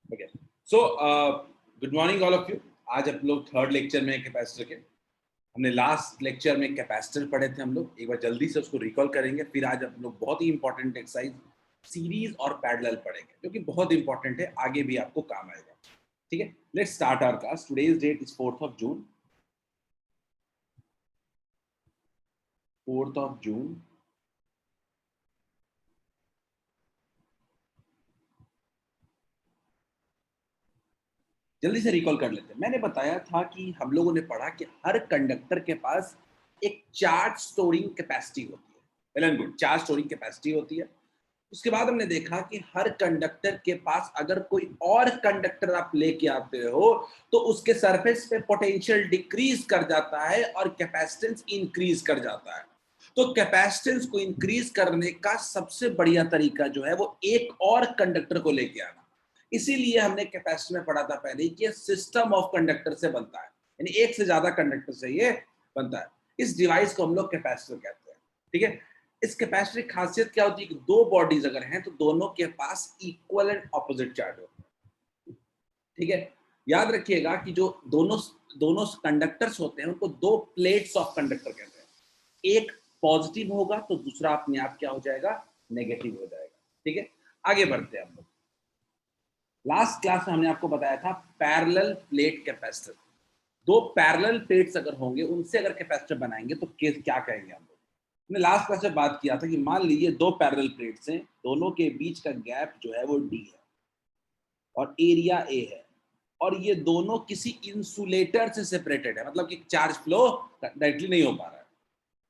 Okay so good morning all of you. आज हम लोग थर्ड लेक्चर में कैपेसिटर के, हमने लास्ट लेक्चर में कैपेसिटर पढ़े थे। हम लोग एक बार जल्दी से उसको रिकॉल करेंगे। फिर आज हम लोग बहुत ही इंपॉर्टेंट एक्सरसाइज सीरीज और पैरेलल पढ़ेंगे, जो कि बहुत इंपॉर्टेंट है, आगे भी आपको काम आएगा। ठीक है, let's start our class. Today's date is 4th of June। 4th of June। जल्दी से रिकॉल कर लेते हैं। मैंने बताया था कि हम लोगों ने पढ़ा कि हर कंडक्टर के पास एक चार्ज स्टोरिंग कैपेसिटी होती है। Well and good, charge storing capacity होती है। उसके बाद हमने देखा कि हर कंडक्टर के पास अगर कोई और कंडक्टर आप लेके आते हो तो उसके सरफेस पे पोटेंशियल डिक्रीज कर जाता है और कैपेसिटेंस इंक्रीज कर जाता है। तो कैपेसिटेंस को इंक्रीज करने का सबसे बढ़िया तरीका जो है वो एक और कंडक्टर को लेके आना। इसीलिए हमने कैपेसिटर में पढ़ा था पहले कि सिस्टम ऑफ कंडक्टर से बनता है, यानी एक से ज्यादा कंडक्टर से ये बनता है। इस डिवाइस को हम लोग कैपेसिटर कहते हैं। ठीक है, इस कैपेसिटर की खासियत क्या होती है कि दो बॉडीज अगर हैं तो दोनों के पास इक्वल एंड ऑपोजिट चार्ज होता है। ठीक है, याद रखिएगा कि जो दोनों दोनों कंडक्टर्स होते हैं उनको दो प्लेट्स ऑफ कंडक्टर कहते हैं। एक पॉजिटिव होगा तो दूसरा अपने आप क्या हो जाएगा, नेगेटिव हो जाएगा। ठीक है, आगे बढ़ते हैं हम लोग। लास्ट क्लास में हमने आपको बताया था पैरेलल प्लेट कैपेसिटर। दो पैरेलल प्लेट्स अगर होंगे उनसे अगर कैपेसिटर बनाएंगे तो केस क्या कहेंगे हम लोग। हमने लास्ट क्लास में बात किया था कि मान लीजिए दो पैरेलल प्लेट्स हैं, दोनों के बीच का गैप जो है वो डी है और एरिया ए है, और ये दोनों किसी इंसुलेटर से सेपरेटेड है, मतलब कि चार्ज फ्लो डायरेक्टली नहीं हो पा रहा है।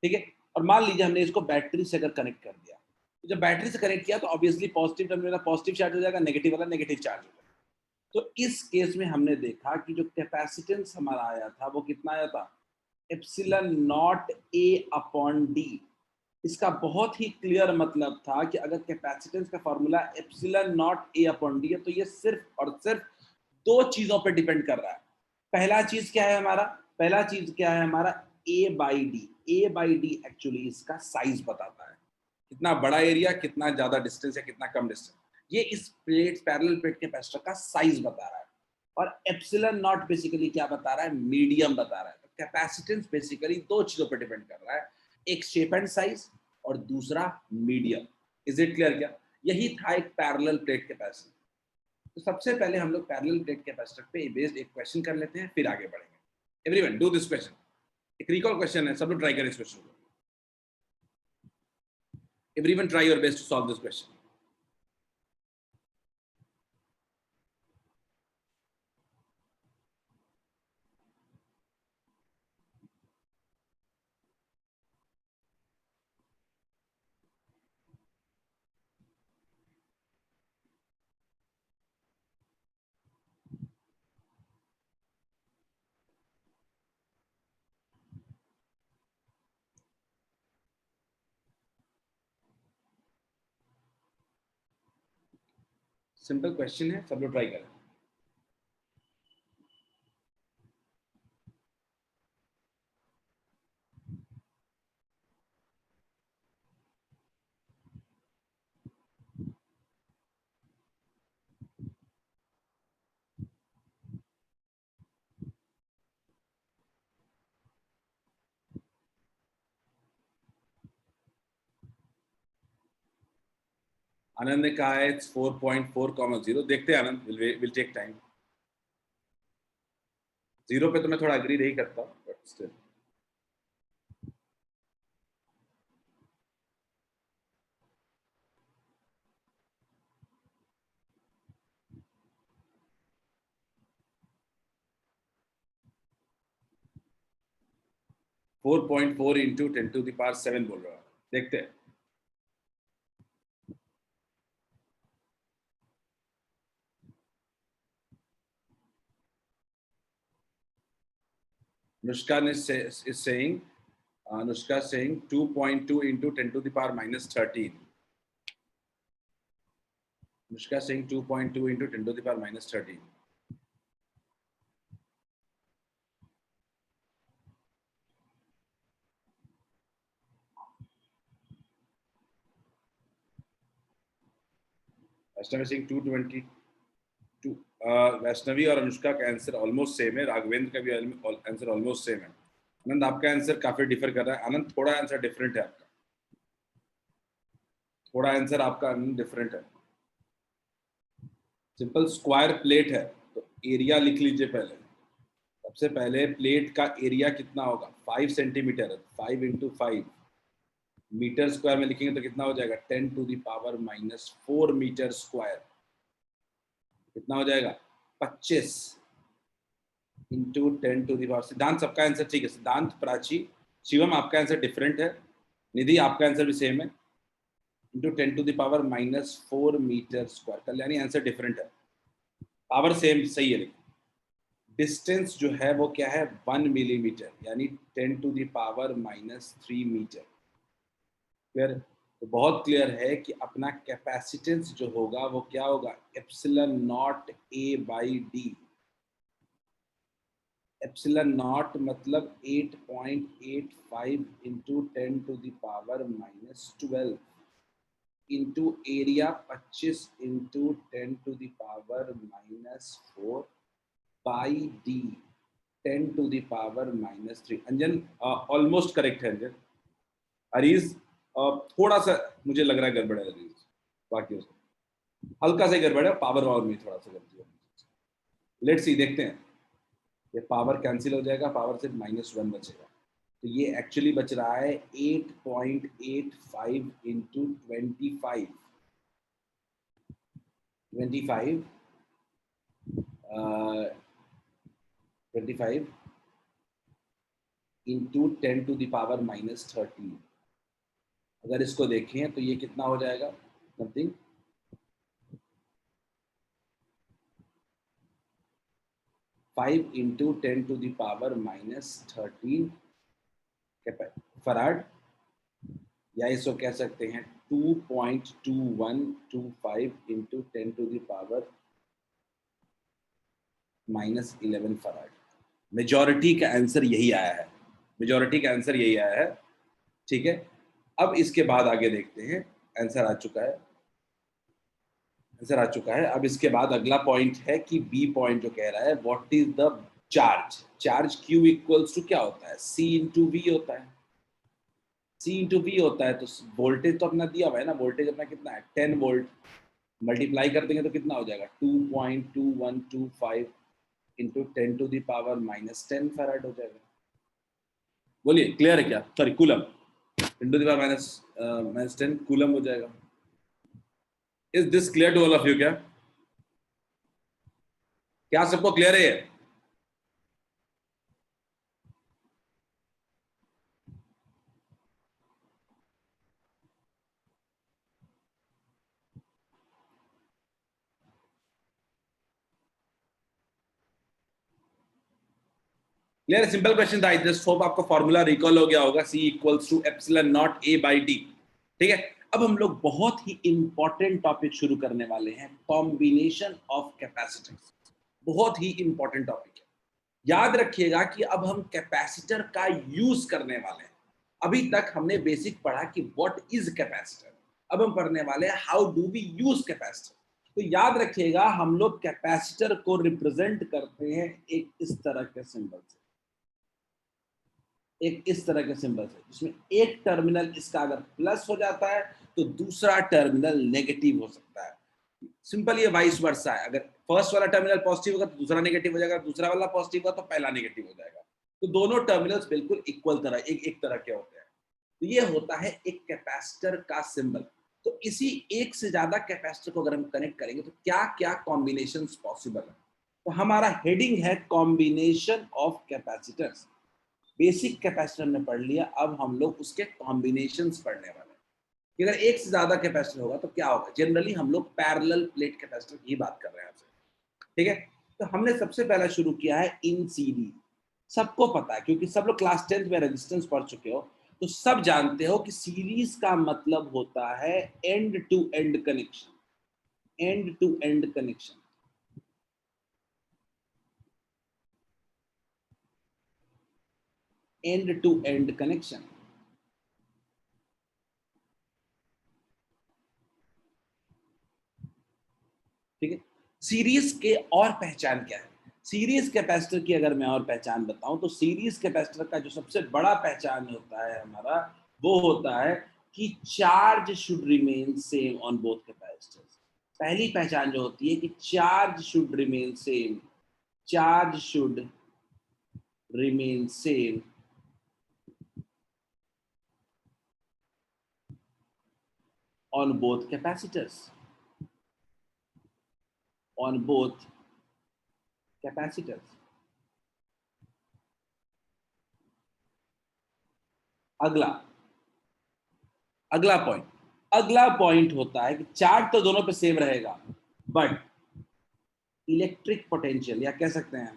ठीक है, और मान लीजिए हमने इसको बैटरी से अगर कनेक्ट कर दिया, तो जब बैटरी से कनेक्ट किया तो obviously positive terminal positive charge हो जाएगा, नेगेटिव वाला नेगेटिव चार्ज हो जाएगा। तो इस केस में हमने देखा कि जो कैपेसिटेंस हमारा आया था वो कितना आया था, epsilon not a upon D. इसका बहुत ही क्लियर मतलब था कि अगर कैपेसिटेंस का formula epsilon not a upon D है तो ये सिर्फ और सिर्फ दो चीजों पर डिपेंड कर रहा है। पहला चीज क्या है हमारा, पहला चीज क्या है हमारा, A by D. A by D actually इसका साइज बताता है, कितना बड़ा एरिया, कितना ज्यादा डिस्टेंस या कितना कम डिस्टेंस। ये इस प्लेट पैरेलल प्लेट कैपेसिटर का साइज बता रहा है। और एप्सिलॉन नॉट बेसिकली क्या बता रहा है, मीडियम बता रहा है। तो कैपेसिटेंस बेसिकली दो चीजों पर डिपेंड कर रहा है, एक शेप एंड साइज और दूसरा मीडियम। इज इट क्लियर क्या? यही था एक पैरेलल प्लेट कैपेसिटर। तो सबसे पहले हम लोग पैरेलल प्लेट कैपेसिटर पे बेस्ड एक क्वेश्चन कर लेते हैं, फिर आगे बढ़ेंगे। Everyone do this question. एक रिकॉल क्वेश्चन है, सब लोग ट्राई करें इस क्वेश्चन को। Everyone try your best to solve this question. Simple question है, सब लोग ट्राई करें। आनंद ने कहा है इट्स 4.4, 0। देखते हैं आनंद, विल टेक टाइम। जीरो पे तो मैं थोड़ा अग्री नहीं करता, but still. Four point four into 10⁻7 बोल रहा है, देखते हैं। अनुष्का ने is saying, Anushka saying 2.2 into 10⁻13। Anushka saying 2.2 into 10⁻13। Ashna is saying 222 Vaishnavi और अनुष्का का आंसर ऑलमोस्ट सेम है, राघवेंद्र का भी आंसर ऑलमोस्ट सेम है। आनंद आपका आंसर काफी डिफर कर रहा है। आनंद थोड़ा आंसर डिफरेंट है आपका, थोड़ा आंसर आपका डिफरेंट है। सिंपल स्क्वायर प्लेट है तो एरिया लिख लीजिए पहले। सबसे पहले प्लेट का एरिया कितना होगा, 5 सेंटीमीटर, 5 इंटू 5 मीटर स्क्वायर में लिखेंगे तो कितना हो जाएगा, 10⁻⁻⁴ मीटर स्क्वायर। कितना हो जाएगा, 25 इंटू 10⁻। सिद्धांत सबका आंसर ठीक है, सिद्धांत, प्राची, शिवम आपका आंसर डिफरेंट है, निधि आपका आंसर भी सेम है, into 10⁻⁻⁴ metre square. Kalyani answer different है, पावर सेम सही है, लेकिन डिस्टेंस जो है वो क्या है, 1 मिलीमीटर, यानी 10⁻³ मीटर। क्लियर, तो बहुत क्लियर है कि अपना कैपेसिटेंस जो होगा वो क्या होगा, ε0 A/d। ε0 मतलब 8.85 into 10⁻⁻12 into area 25 into 10⁻⁻4 by D 10⁻⁻3। Anjan almost correct है अंजन। अरीज थोड़ा सा मुझे लग रहा है गड़बड़ है अरीज, बाकी उसको हल्का सा गड़बड़ है, पावर वावर में थोड़ा सा गलती है। लेट्स सी, देखते हैं, ये पावर कैंसिल हो जाएगा, पावर सिर्फ -1 बचेगा, तो ये एक्चुअली बच रहा है 8.85 इंटू 25 इंटू 10⁻⁻13। अगर इसको देखें तो ये कितना हो जाएगा, समथिंग 5 इंटू 10⁻⁻13 फराड, या इसको कह सकते हैं 2.2125 इंटू 10⁻⁻11 फराड। मेजॉरिटी का आंसर यही आया है, मेजॉरिटी का आंसर यही आया है। ठीक है, अब इसके बाद आगे देखते हैं, आंसर आ चुका है, आंसर आ चुका है। अब इसके बाद अगला पॉइंट है कि बी पॉइंट जो कह रहा है, what is the charge. Charge Q equals to क्या होता है, सी इंटू वी होता है, सी इंटू वी होता है। तो वोल्टेज तो अपना दिया हुआ है ना, वोल्टेज अपना कितना है 10 वोल्ट, मल्टीप्लाई कर देंगे तो कितना हो जाएगा 2.2125 इंटू 10⁻⁻10 फैराड हो जाएगा। बोलिए क्लियर है क्या, सॉरी कूलम, 10⁻⁻10 कूलम हो जाएगा। Is this clear to all of you, क्या क्या सबको क्लियर है? क्लियर, सिंपल क्वेश्चन था। आई जस्ट होप आपको फॉर्मूला रिकॉल हो गया होगा, C इक्वल्स टू ε0 A/d। ठीक है, अब हम लोग बहुत ही इंपॉर्टेंट टॉपिक शुरू करने वाले हैं, कॉम्बिनेशन ऑफ कैपेसिटर्स। बहुत ही इंपॉर्टेंट टॉपिक है, याद रखिएगा कि अब हम कैपेसिटर का यूज करने वाले हैं। अभी तक हमने बेसिक पढ़ा कि व्हाट इज कैपेसिटर, अब हम पढ़ने वाले हैं how do we use capacitor. तो याद रखिएगा, हम लोग कैपेसिटर को रिप्रेजेंट करते हैं एक इस तरह के सिंबल से, एक इस तरह के सिंबल से, जिसमें एक टर्मिनल इसका अगर प्लस हो जाता है तो दूसरा टर्मिनल नेगेटिव हो सकता है। सिंपल ये वाइस वर्सा है, अगर फर्स्ट वाला टर्मिनल पॉजिटिव होगा तो दूसरा नेगेटिव हो जाएगा, दूसरा वाला पॉजिटिव होगा तो पहला नेगेटिव हो जाएगा। तो दोनों टर्मिनल्स बिल्कुल इक्वल तरह एक तरह के होते हैं। तो ये होता है एक कैपेसिटर का सिंबल। तो इसी एक से ज्यादा कैपेसिटर को अगर हम कनेक्ट करेंगे तो क्या क्या कॉम्बिनेशंस पॉसिबल है। तो हमारा हेडिंग है combination of capacitors. Basic capacitor ने पढ़ लिया, अब हम लोग उसके कॉम्बिनेशंस पढ़ने वाले हैं कि अगर एक से ज्यादा कैपेसिटर होगा तो क्या होगा। जनरली हम लोग पैरेलल प्लेट कैपेसिटर की बात कर रहे हैं आपसे, ठीक है। तो हमने सबसे पहला शुरू किया है इन सीरीज। सबको पता है क्योंकि सब लोग क्लास 10th में रेजिस्टेंस पढ़ चुके हो, तो सब जानते हो कि सीरीज का मतलब होता है end to end connection, end to end connection. End to end connection, ठीक है। सीरीज के और पहचान क्या है? सीरीज कैपेसिटर की अगर मैं और पहचान बताऊं तो सीरीज कैपेसिटर का जो सबसे बड़ा पहचान होता है हमारा, वो होता है कि charge should remain same on both capacitors. पहली पहचान जो होती है कि charge should remain same, charge should remain same on both capacitors, on both capacitors। अगला अगला पॉइंट होता है कि चार्ज तो दोनों पे सेम रहेगा, बट इलेक्ट्रिक पोटेंशियल या कह सकते हैं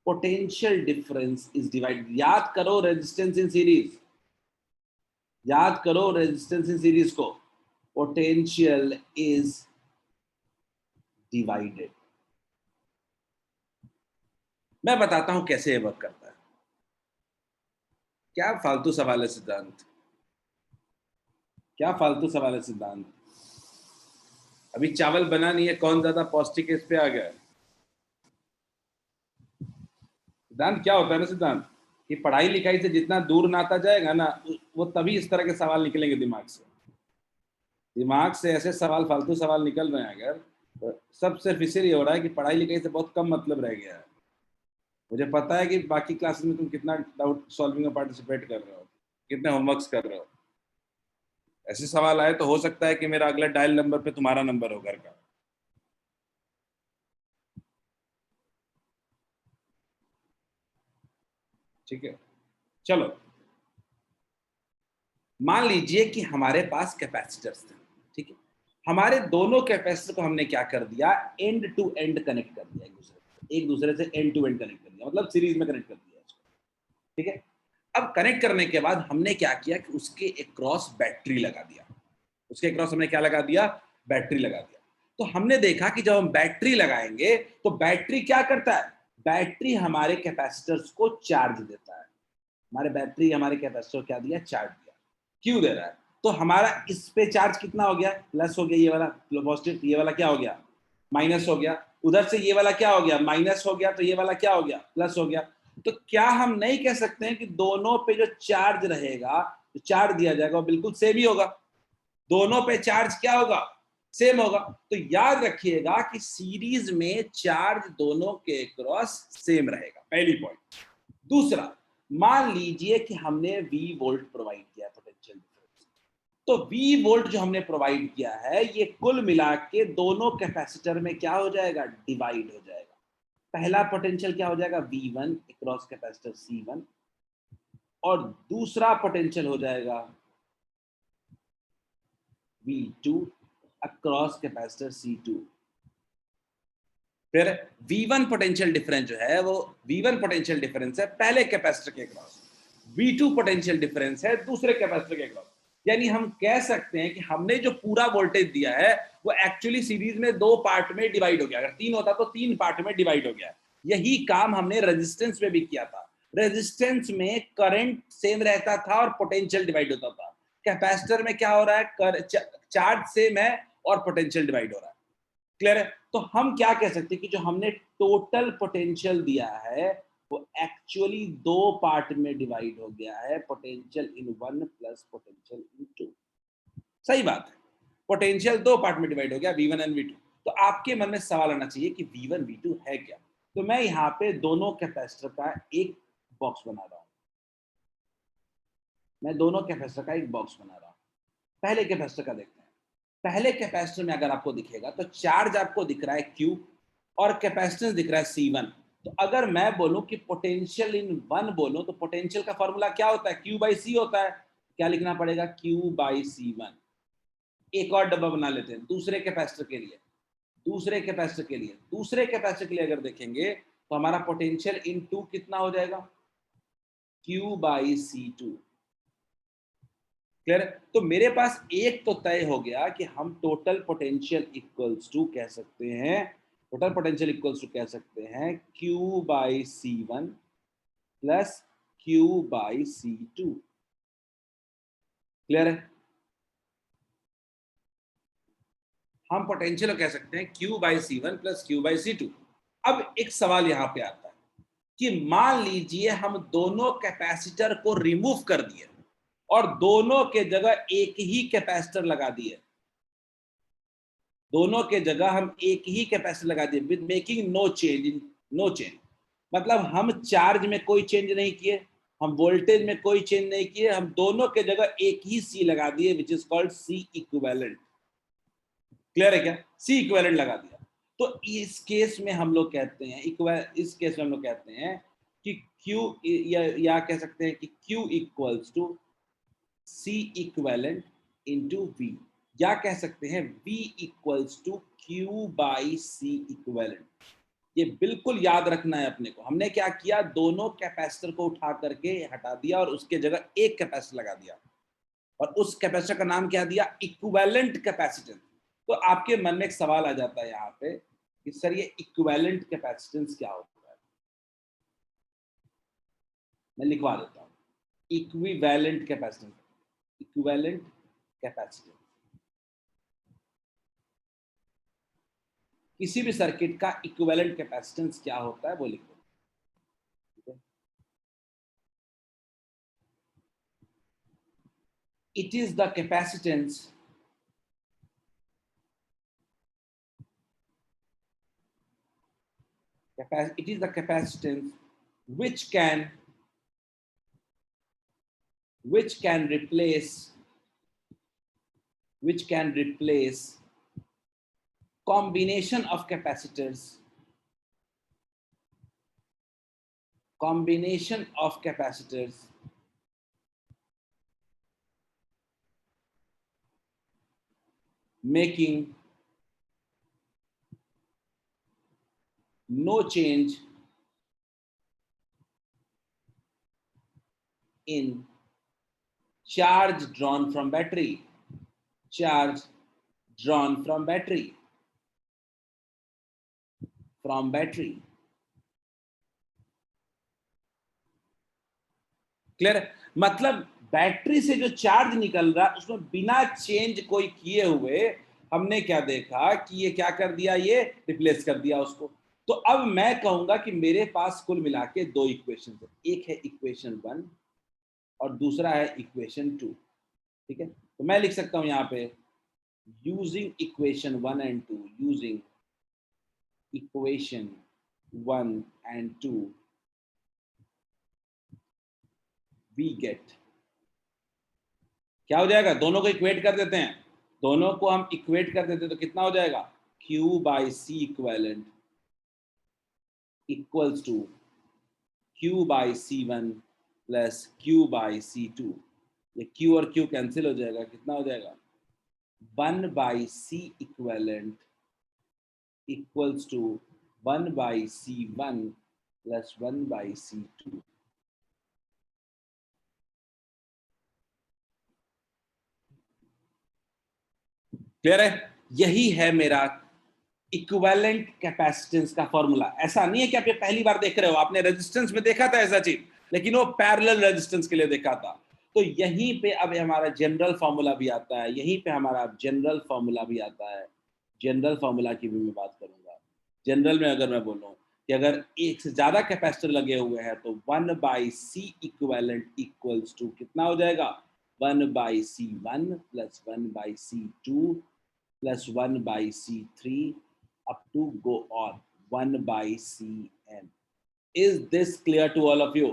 पोटेंशियल डिफरेंस इज डिवाइड। याद करो रेजिस्टेंस इन सीरीज, याद करो रेजिस्टेंस इन सीरीज को, पोटेंशियल इज डिवाइडेड। मैं बताता हूं कैसे ये वर्क करता है। क्या फालतू सवाल है सिद्धांत, क्या फालतू सवाल है सिद्धांत। अभी चावल बना नहीं है, कौन ज्यादा पौष्टिक है इस पे आ गया है। सिद्धांत क्या होता है ना सिद्धांत, कि पढ़ाई लिखाई से जितना दूर नाता जाएगा ना, वो तभी इस तरह के सवाल निकलेंगे दिमाग से। दिमाग से ऐसे सवाल, फालतू सवाल निकल रहे हैं अगर, तो सब सिर्फ इसलिए हो रहा है कि पढ़ाई लिखाई से बहुत कम मतलब रह गया है। मुझे पता है कि बाकी क्लासेस में तुम कितना डाउट सॉल्विंग में पार्टिसिपेट कर रहे हो, कितने होमवर्क्स कर रहे हो। ऐसे सवाल आए तो हो सकता है कि मेरा अगला डायल नंबर पे तुम्हारा नंबर हो घर का। ठीक है, चलो मान लीजिए कि हमारे पास कैपेसिटर्स थे। ठीक है, हमारे दोनों कैपेसिटर को हमने क्या कर दिया, एंड टू एंड कनेक्ट कर दिया, एक दूसरे से एंड टू एंड कनेक्ट कर दिया, मतलब सीरीज में कनेक्ट कर दिया इसको। ठीक है, अब कनेक्ट करने के बाद हमने क्या किया कि उसके अक्रॉस बैटरी लगा दिया। उसके अक्रॉस हमने क्या लगा दिया, बैटरी लगा दिया। तो हमने देखा कि जब हम बैटरी लगाएंगे तो बैटरी क्या करता है, बैटरी हमारे कैपेसिटर्स को चार्ज देता है। हमारे बैटरी हमारे कैपेसिटर क्या दिया, चार्ज दिया। क्यों दे रहा है, तो हमारा इस पे चार्ज कितना हो गया, प्लस हो गया, ये वाला पॉजिटिव, ये वाला क्या हो गया, माइनस हो गया। उधर से ये वाला क्या हो गया, माइनस हो गया, तो ये वाला क्या हो गया, प्लस हो गया। तो क्या हम नहीं कह सकते हैं कि दोनों पे जो चार्ज रहेगा, जो चार्ज दिया जाएगा वो बिल्कुल सेम ही होगा। दोनों पे चार्ज क्या होगा, सेम होगा। तो याद रखिएगा कि सीरीज में चार्ज दोनों के क्रॉस सेम रहेगा, पहली पॉइंट। दूसरा, मान लीजिए कि हमने V वोल्ट प्रोवाइड किया पोटेंशियल डिफरेंस, तो V वोल्ट जो हमने प्रोवाइड किया है ये कुल मिला के दोनों कैपेसिटर में क्या हो जाएगा, डिवाइड हो जाएगा। पहला पोटेंशियल क्या हो जाएगा, V1 अक्रॉस कैपेसिटर C1, और दूसरा पोटेंशियल हो जाएगा V2 अक्रॉस कैपेसिटर C2। फिर V1 पोटेंशियल डिफरेंस जो है वो V1 पोटेंशियल डिफरेंस है पहले कैपेसिटर के अक्रॉस, V2 पोटेंशियल डिफरेंस है दूसरे कैपेसिटर के अक्रॉस। यानी हम कह सकते हैं कि हमने जो पूरा वोल्टेज दिया है वो एक्चुअली सीरीज में दो पार्ट में डिवाइड हो गया। अगर तीन होता तो तीन पार्ट में डिवाइड हो गया। यही काम हमने रेजिस्टेंस में भी किया था। रेजिस्टेंस में करंट सेम रहता था और पोटेंशियल डिवाइड होता था। कैपेसिटर में क्या हो रहा है, चार्ज सेम है और पोटेंशियल डिवाइड हो रहा है। क्लियर है। तो हम क्या कह सकते हैं कि जो हमने टोटल पोटेंशियल दिया है वो एक्चुअली दो पार्ट में डिवाइड हो गया है, potential in one plus potential in two. सही बात है, पोटेंशियल दो पार्ट में डिवाइड हो गया, V1 एंड V2। तो आपके मन में सवाल आना चाहिए कि V1 V2 है क्या। तो मैं यहाँ पे दोनों कैपेसिटर का एक बॉक्स बना रहा हूं, मैं दोनों कैपेसिटर का एक बॉक्स बना रहा हूं। पहले कैपेसिटर का देखते हैं। पहले कैपेसिटर में अगर आपको दिखेगा तो चार्ज आपको दिख रहा है Q और कैपेसिटेंस दिख रहा है C1। तो अगर मैं बोलूं कि पोटेंशियल इन वन बोलूं तो पोटेंशियल का फॉर्मूला क्या होता है, Q बाई C होता है। क्या लिखना पड़ेगा, Q बाई C1। एक और डब्बा बना लेते हैं दूसरे कैपेसिटर के लिए। दूसरे कैपेसिटर के लिए अगर देखेंगे तो हमारा पोटेंशियल इन टू कितना हो जाएगा, Q बाई C2। क्लियर है। तो मेरे पास एक तो तय हो गया कि हम टोटल पोटेंशियल इक्वल्स टू कह सकते हैं, टोटल पोटेंशियल इक्वल्स टू कह सकते हैं Q by C1 plus Q by C2। Clear है। हम पोटेंशियल कह सकते हैं Q by C1 plus Q by C2। अब एक सवाल यहाँ पे आता है कि मान लीजिए हम दोनों कैपेसिटर को रिमूव कर दिए और दोनों के जगह एक ही कैपेसिटर लगा दिए, दोनों के जगह हम एक ही कैपेसिटर लगा दिए with making no change in no change, मतलब हम चार्ज में कोई चेंज नहीं किए, हम वोल्टेज में कोई चेंज नहीं किए, हम दोनों के जगह एक ही सी लगा दिए which is called C equivalent. Clear है क्या? सी इक्विवेलेंट लगा दिया। तो इस केस में हम लोग कहते हैं इस केस में हम लोग कहते हैं कि Q या कह सकते हैं कि Q equals to C equivalent into V, या कह सकते हैं V equals to Q by C equivalent. ये बिल्कुल याद रखना है अपने को। हमने क्या किया, दोनों कैपेसिटर को उठा करके हटा दिया और उसके जगह एक कैपेसिटर लगा दिया और उस कैपेसिटर का नाम क्या दिया, इक्विवेलेंट कैपेसिटेंस। तो आपके मन में एक सवाल आ जाता है यहाँ पे कि सर ये इक्विवेलेंट कैपेसिटेंस क्या होता है? मैं लिखवा देता हूँ, इक्विवेलेंट कैपेसिटेंस, इक्विवेलेंट कैपेसिटेंस किसी भी सर्किट का इक्विवेलेंट कैपेसिटेंस क्या होता है वो लिख दो। It is the capacitance it is the capacitance which can replace combination of capacitors making no change in charge drawn from battery, charge drawn from battery, clear है? मतलब बैटरी से जो चार्ज निकल रहा है उसमें बिना चेंज कोई किए हुए हमने क्या देखा कि ये क्या कर दिया, ये रिप्लेस कर दिया उसको। तो अब मैं कहूंगा कि मेरे पास कुल मिला के दो इक्वेशन है, एक है इक्वेशन 1 और दूसरा है इक्वेशन 2। ठीक है, तो मैं लिख सकता हूं यहाँ पे using equation 1 and 2, using equation 1 and 2 we get, क्या हो जाएगा, दोनों को इक्वेट कर देते हैं, दोनों को हम इक्वेट कर देते हैं तो कितना हो जाएगा, Q by C equivalent equals to Q by C1 plus Q by C2। ये Q और Q कैंसिल हो जाएगा, कितना हो जाएगा, 1 by C equivalent equals to 1 by C1 plus 1 by C2। Clear है? यही है मेरा इक्विवेलेंट कैपेसिटेंस का फॉर्मूला। ऐसा नहीं है कि आप ये पहली बार देख रहे हो, आपने रेजिस्टेंस में देखा था ऐसा चीज, लेकिन वो पैरेलल रेजिस्टेंस के लिए देखा था। तो यहीं पे अब हमारा जनरल फॉर्मूला भी आता है, यहीं पे हमारा जनरल फॉर्मूला भी आता है। जनरल फॉर्मूला की भी मैं बात करूंगा। जनरल में अगर मैं बोलूं कि अगर एक से ज्यादा कैपेसिटर लगे हुए हैं तो 1 by C equivalent equals to कितना हो जाएगा, 1 by C1 plus 1 by C2 plus 1 by C3 up to go on 1 by Cn. Is this clear to all of you?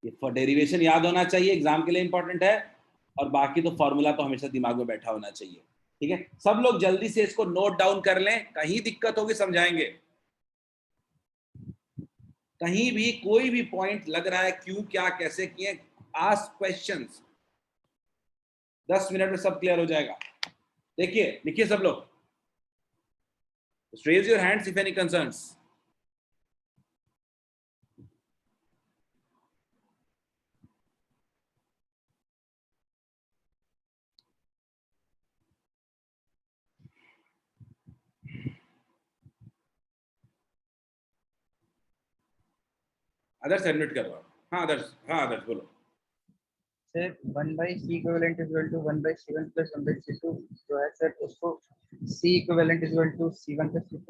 ये फॉर डेरिवेशन याद होना चाहिए, एग्जाम के लिए इंपॉर्टेंट है, और बाकी तो फॉर्मूला तो हमेशा दिमाग में बैठा होना चाहिए। ठीक है, सब लोग जल्दी से इसको नोट डाउन कर लें, कहीं दिक्कत होगी समझाएंगे, कहीं भी कोई भी पॉइंट लग रहा है क्यों क्या कैसे किए, आस्क क्वेश्चंस, 10 मिनट में सब क्लियर हो जाएगा। देखिए लिखिए सब लोग, raise your hands if any concerns। Adarsh admit कर रहा हूँ। हाँ आदर्श, हाँ आदर्श बोलो। Sir 1/C equivalent is equal to 1/C1 plus 1/C2 जो है सर उसको C equivalent is equal to C1 plus C2।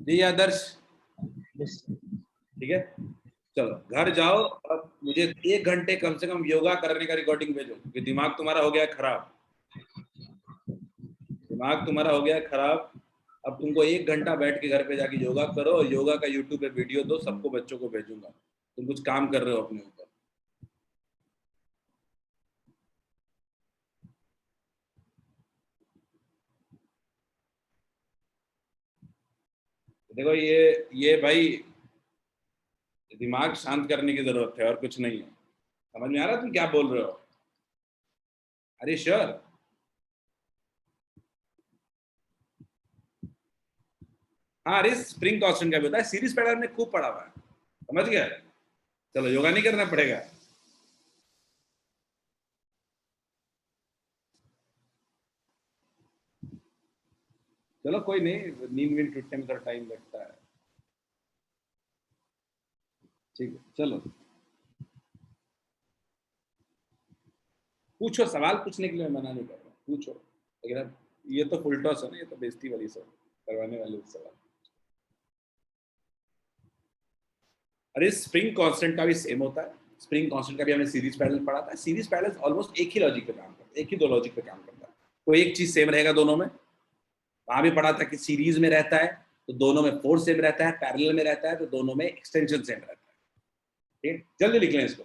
Ji Adarsh, Yes, ठीक है, चलो घर जाओ। अब मुझे 1 घंटे कम से कम योगा करने का रिकॉर्डिंग भेजो, क्योंकि दिमाग तुम्हारा हो गया है खराब। दिमाग तुम्हारा हो गया है खराब। अब तुमको 1 घंटा बैठ के घर पे जाके योगा करो, और योगा का यूट्यूब पे वीडियो दो, सबको बच्चों को भेजूंगा। तुम कुछ काम कर रहे हो अपने ऊपर। देखो ये भाई दिमाग शांत करने की जरूरत है और कुछ नहीं है। समझ में आ रहा है तुम क्या बोल रहे हो? अरे श्योर। हाँ, अरे स्प्रिंग कांस्टेंट का भी होता है, सीरीज पैटर्न में खूब पढ़ा हुआ है। समझ गया? चलो योगा नहीं करना पड़ेगा। चलो कोई नहीं, नींद वींद टूटने में थोड़ा टाइम लगता है। ठीक है, चलो पूछो, सवाल पूछने के लिए मैं मना नहीं कर रहा हूँ, पूछो। लेकिन अब ये तो फुल टॉस है ना, ये तो बेइज्जती वाली सब करवाने वाले सवाल। अरे स्प्रिंग कांस्टेंट का भी सेम होता है। स्प्रिंग कांस्टेंट का भी हमने सीरीज पैरेलल पढ़ा था। सीरीज पैरेलल ऑलमोस्ट एक ही लॉजिक पे काम करता है, एक ही दो लॉजिक पे काम करता है। कोई एक चीज सेम रहेगा दोनों में। वहां भी पढ़ा था कि सीरीज में रहता है तो दोनों में फोर्स सेम रहता है, पैरेलल में रहता है तो दोनों में एक्सटेंशन सेम रहता है। ठीक है, जल्दी लिख लें इसको।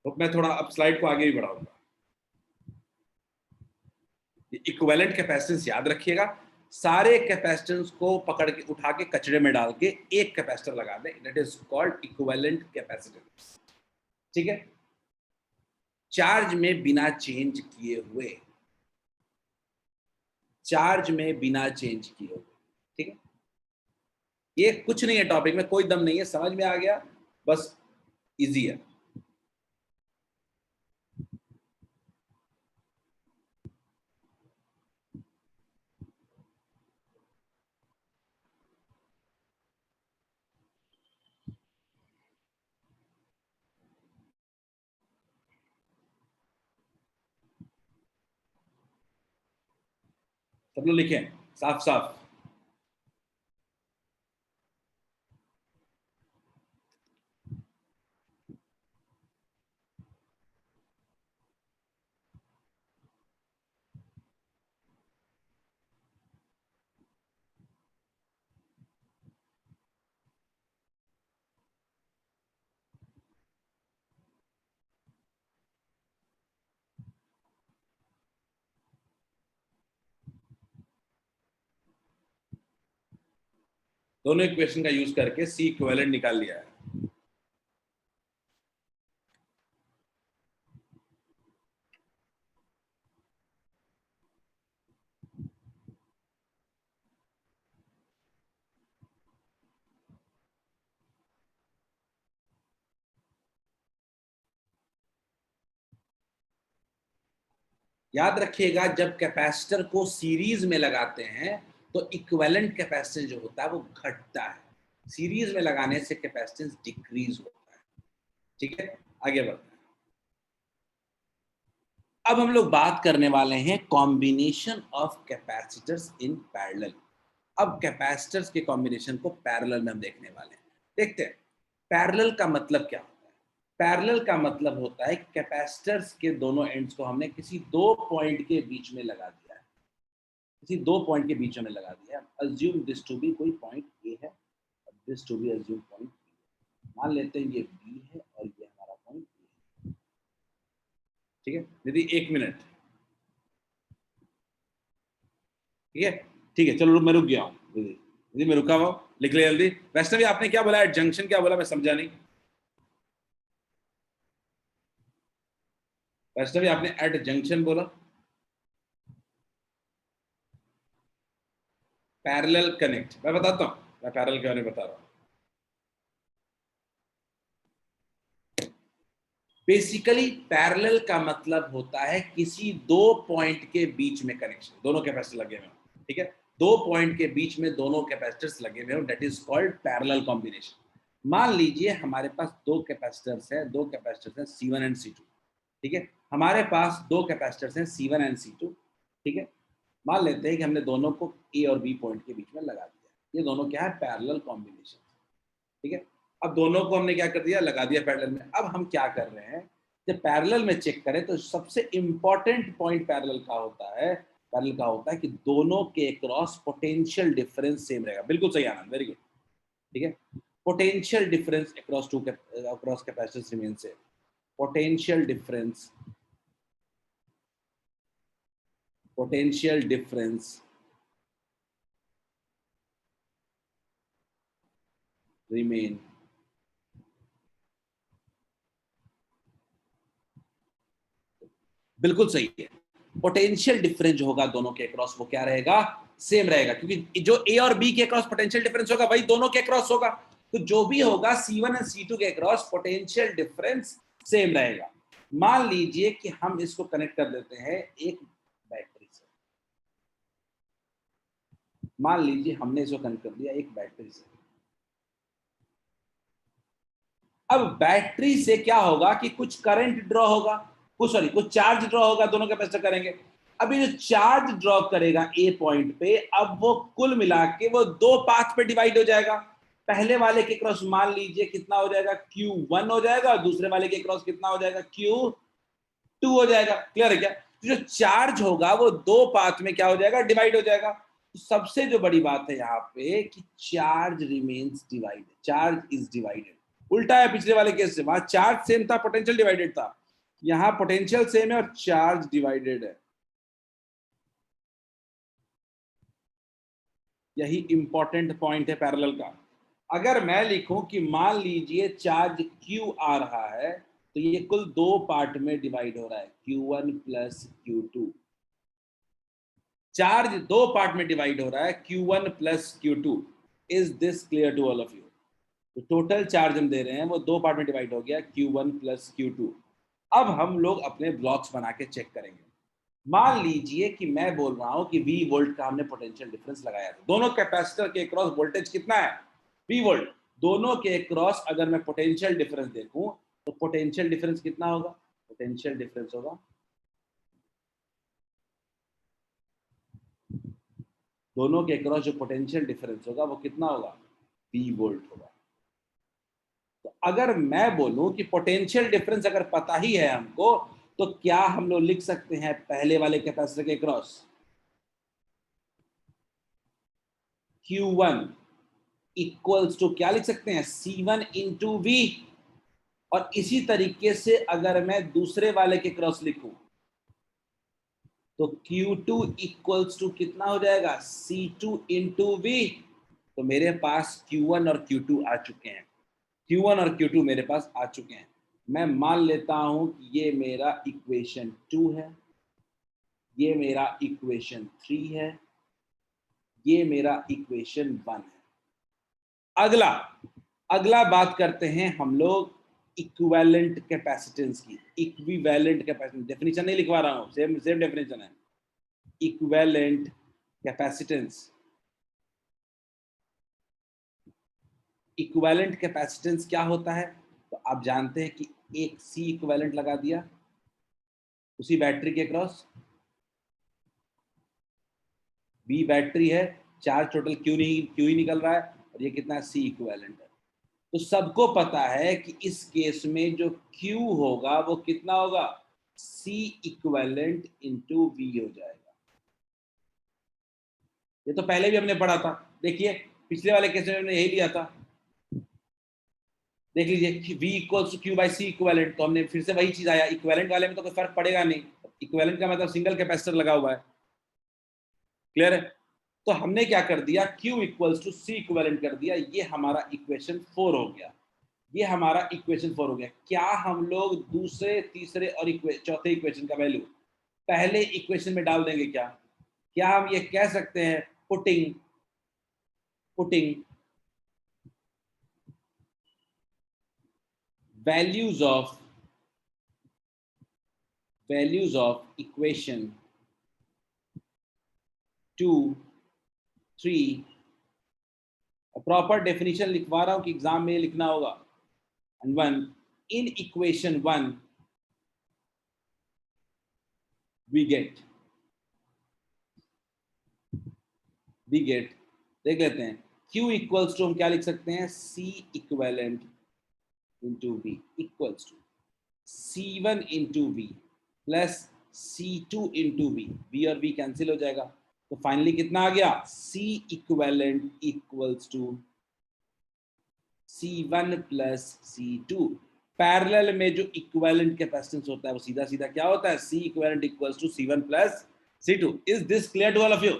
तो मैं थोड़ा अब स्लाइड को आगे भी बढ़ाऊंगा। इक्विवेलेंट कैपेसिटेंस याद रखिएगा, सारे कैपेसिटेंस को पकड़ के उठा के कचरे में डाल के एक कैपेसिटर लगा दें, that is called equivalent capacitance. ठीक है, चार्ज में बिना चेंज किए हुए, चार्ज में बिना चेंज किए हुए। ठीक है, ये कुछ नहीं है, टॉपिक में कोई दम नहीं है, समझ में आ गया? बस इजी है। सब लोग लिखें साफ साफ। दोनों इक्वेशन का यूज करके सी इक्विवेलेंट निकाल लिया है। याद रखिएगा, जब कैपेसिटर को सीरीज में लगाते हैं तो इक्विवेलेंट कैपेसिटेंस जो होता है वो घटता है, सीरीज में लगाने से कैपेसिटेंस डिक्रीज होता है। ठीक है, आगे बढ़ते हैं। अब हम लोग बात करने वाले हैं combination of capacitors in parallel. अब कैपेसिटर्स के कॉम्बिनेशन को पैरेलल में हम देखने वाले हैं। देखते हैं पैरेलल का मतलब क्या होता है। पैरेलल का मतलब होता है कैपेसिटर्स के दोनों एंड्स को हमने किसी दो पॉइंट के बीच में लगा दिया है, किसी दो पॉइंट के बीच में लगा दिया है। अज्यूम दिस टू बी कोई पॉइंट ए है, this to be assume point B. मान लेते हैं ये बी है और ये हमारा पॉइंट ए है। ठीक है दीदी, 1 मिनट। ठीक है, ठीक है, चलो मैं रुक गया हूँ दीदी। दीदी मैं रुका हुआ, लिख ले जल्दी। वैष्णवी आपने क्या बोला, जंक्शन क्या बोला, मैं समझा नहीं। वैष्णवी आपने एट जंक्शन बोला। पैरेलल कनेक्ट, मैं बताता हूं, मैं पैरेलल के बारे में बता रहा हूं। बेसिकली पैरेलल का मतलब होता है किसी दो पॉइंट के बीच में कनेक्शन, दोनों कैपेसिटर लगे हुए हो, ठीक है, दो पॉइंट के बीच में दोनों कैपेसिटर्स लगे हुए हो, that is called parallel combination. मान लीजिए हमारे पास दो कैपेसिटर्स हैं, दो कैपेसिटर्स हैं C1 एंड C2, ठीक है, हमारे पास दो कैपेसिटर्स हैं C1 एंड C2, ठीक है, मान लेते हैं कि हमने दोनों को ए और बी पॉइंट के बीच में लगा दिया, ये दोनों क्या है, पैरेलल कॉम्बिनेशन, ठीक है। अब दोनों को हमने क्या कर दिया, लगा दिया पैरेलल में। अब हम क्या कर रहे हैं, जब पैरेलल में चेक करें तो सबसे इंपॉर्टेंट पॉइंट पैरेलल का होता है, पैरेलल का होता है कि दोनों के क्रॉस पोटेंशियल डिफरेंस सेम रहेगा। बिल्कुल सही आनंद, वेरी गुड, ठीक है। Potential difference across to across capacitors remain same, potential difference, potential difference remain बिल्कुल सही है। पोटेंशियल डिफरेंस जो होगा दोनों के अक्रॉस वो क्या रहेगा, सेम रहेगा, क्योंकि जो ए और बी के अक्रॉस पोटेंशियल डिफरेंस होगा वही दोनों के अक्रॉस होगा, तो जो भी होगा C1 और C2 के अक्रॉस पोटेंशियल डिफरेंस सेम रहेगा। मान लीजिए कि हम इसको कनेक्ट कर देते हैं एक बैटरी से, मान लीजिए हमने इसको कनेक्ट कर दिया एक बैटरी से। अब बैटरी से क्या होगा कि कुछ करंट ड्रॉ होगा, कुछ चार्ज ड्रॉ होगा, दोनों कैपेसिटर करेंगे। अभी जो चार्ज ड्रॉ करेगा ए पॉइंट पे, अब वो कुल मिला के वो दो पाथ पे डिवाइड हो जाएगा। पहले वाले के क्रॉस मान लीजिए कितना हो जाएगा, Q1 हो जाएगा, और दूसरे वाले के क्रॉस कितना हो जाएगा, Q2 हो जाएगा। क्लियर है क्या? तो जो चार्ज होगा वो दो पाथ में क्या हो जाएगा, डिवाइड हो जाएगा। तो सबसे जो बड़ी बात है यहाँ पे कि charge remains divided, charge is divided. उल्टा है पिछले वाले केस से, वहां चार्ज सेम था, पोटेंशियल डिवाइडेड था, यहां पोटेंशियल सेम है और चार्ज डिवाइडेड है। यही इंपॉर्टेंट पॉइंट है पैरेलल का। अगर मैं लिखूं कि मान लीजिए चार्ज Q आ रहा है, तो ये कुल दो पार्ट में डिवाइड हो रहा है, Q1 प्लस Q2। चार्ज दो पार्ट में डिवाइड हो रहा है, Q1 plus Q2। Is this clear to all of you? तो टोटल चार्ज हम दे रहे हैं वो दो पार्ट में डिवाइड हो गया, Q1 प्लस Q2। अब हम लोग अपने ब्लॉक्स बना के चेक करेंगे। मान लीजिए कि मैं बोल रहा हूं कि V वोल्ट का हमने पोटेंशियल डिफरेंस लगाया था, दोनों कैपेसिटर के क्रॉस वोल्टेज कितना है, V वोल्ट। दोनों के क्रॉस अगर मैं पोटेंशियल डिफरेंस देखूं तो पोटेंशियल डिफरेंस कितना होगा, पोटेंशियल डिफरेंस होगा, दोनों के क्रॉस जो पोटेंशियल डिफरेंस होगा वो कितना होगा, V वोल्ट होगा। तो अगर मैं बोलूं कि पोटेंशियल डिफरेंस अगर पता ही है हमको, तो क्या हम लोग लिख सकते हैं पहले वाले कैपेसिटर के क्रॉस Q1 इक्वल्स टू क्या लिख सकते हैं, C1 इंटू V। और इसी तरीके से अगर मैं दूसरे वाले के क्रॉस लिखूं तो Q2 इक्वल्स टू कितना हो जाएगा, C2 इंटू V। तो मेरे पास Q1 और Q2 आ चुके हैं, Q1 और Q2 मेरे पास आ चुके हैं। मैं मान लेता हूं कि ये मेरा इक्वेशन 2 है, ये मेरा इक्वेशन 3 है, ये मेरा इक्वेशन 1 है। अगला अगला बात करते हैं हम लोग इक्विवेलेंट कैपेसिटेंस की। इक्विवेलेंट कैपेसिटेंस डेफिनेशन नहीं लिखवा रहा हूं, सेम सेम डेफिनेशन है। इक्विवेलेंट कैपेसिटेंस, इक्विवेलेंट कैपेसिटेंस क्या होता है, तो आप जानते हैं कि एक C इक्विवेलेंट लगा दिया उसी बैटरी के क्रॉस, B बैटरी है, चार्ज टोटल क्यू ही निकल रहा है, और ये कितना है, C इक्विवेलेंट है। तो सबको पता है कि इस केस में जो Q होगा वो कितना होगा, C इक्विवेलेंट इंटू V हो जाएगा। ये तो पहले भी हमने पढ़ा था, देखिए पिछले वाले केस में हमने यही लिया था, देख लीजिए V equals to Q by C equivalent, तो हमने फिर से वही चीज आया। इक्विवेलेंट वाले में तो कोई फर्क पड़ेगा नहीं, इक्विवेलेंट का मतलब सिंगल कैपेसिटर लगा हुआ है। क्लियर है? तो हमने क्या कर दिया, Q equals to C equivalent कर दिया, ये हमारा इक्वेशन 4 हो गया। ये हमारा इक्वेशन 4 हो गया। क्या हम लोग दूसरे, तीसरे और चौथे इक्वेशन का वैल्यू पहले इक्वेशन में डाल देंगे क्या? क्या हम ये कह सकते हैं putting putting values of equation 2, 3, proper definition लिखवा रहा हूं कि एग्जाम में लिखना होगा, and 1 in equation 1 we get देख लेते हैं Q इक्वल्स टू हम क्या लिख सकते हैं, C equivalent into V equals to C1 into V plus C2 into V, V और V कैंसिल हो जाएगा, तो फाइनली कितना आ गया, C equivalent equals to C1 plus C2। Parallel में जो इक्विवेलेंट कैपेसिटेंस होता है वो सीधा सीधा क्या होता है, C equivalent equals to C1 plus C2। Is this clear to all of you?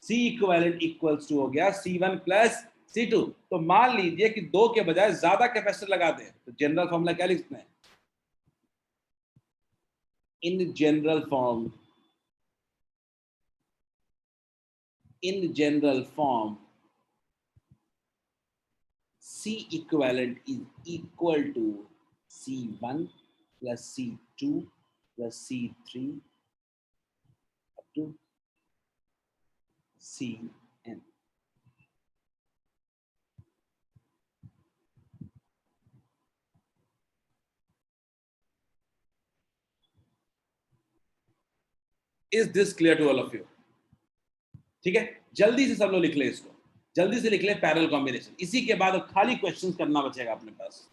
C equivalent equals to हो गया C1 प्लस C2। तो मान लीजिए कि 2 के बजाय ज्यादा कैपेसिटर लगा दें, तो जनरल फॉर्मूला क्या लिखते हैं, in general form C equivalent is equal to C1 plus C2 plus C3 up to Cn. Is this clear to all of you? ठीक है, जल्दी से सब लोग लिख ले इसको, जल्दी से लिख ले पैरेलल कॉम्बिनेशन। इसी के बाद अब खाली क्वेश्चंस करना बचेगा अपने पास।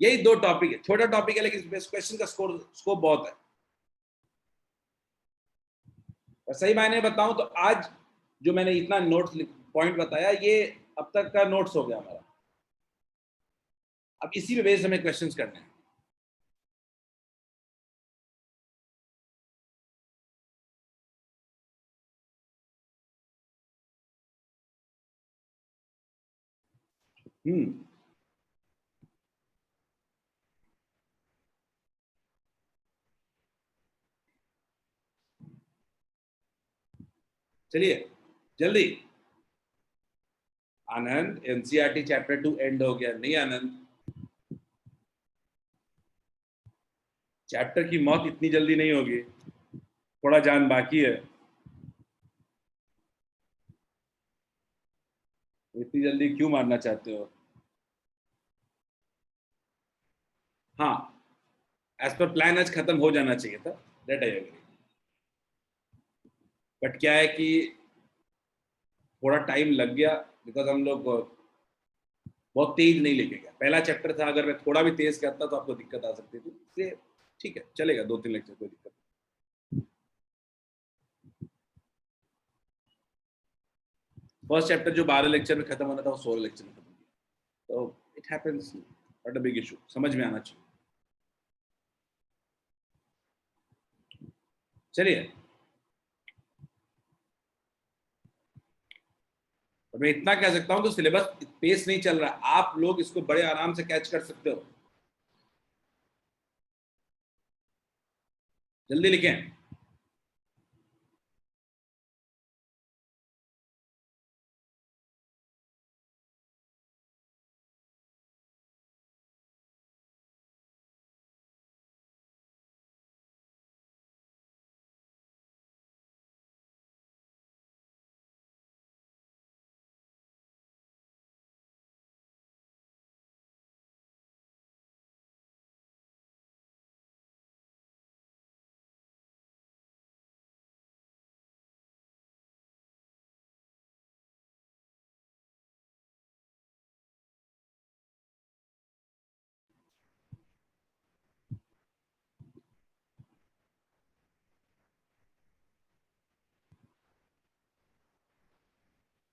यही 2 टॉपिक है, छोटा टॉपिक है लेकिन क्वेश्चन का स्कोप बहुत है। और सही मायने बताऊं तो आज जो मैंने इतना नोट्स पॉइंट बताया ये अब तक का नोट्स हो गया हमारा। अब इसी पे बेस हमें क्वेश्चंस करने हैं। चलिए जल्दी। आनंद, एनसीईआरटी चैप्टर 2 एंड हो गया? नहीं आनंद, चैप्टर की मौत इतनी जल्दी नहीं होगी, थोड़ा जान बाकी है। इतनी जल्दी क्यों मारना चाहते हो? हाँ, एज पर प्लान आज खत्म हो जाना चाहिए था, दैट आई एग्री। बट क्या है कि थोड़ा टाइम लग गया, बिकॉज हम लोग बहुत तेज नहीं लेके गया। पहला चैप्टर था, अगर मैं थोड़ा भी तेज करता तो आपको दिक्कत आ सकती थी, इसलिए ठीक है चलेगा, 2-3 लेक्चर कोई दिक्कत नहीं। फर्स्ट चैप्टर जो 12 लेक्चर में खत्म होना था वो 16 लेक्चर में खत्म किया, तो it happens, not a big issue, समझ में आना चाहिए। चलिए, और मैं इतना कह सकता हूं कि सिलेबस पेस नहीं चल रहा, आप लोग इसको बड़े आराम से कैच कर सकते हो। जल्दी लिखें।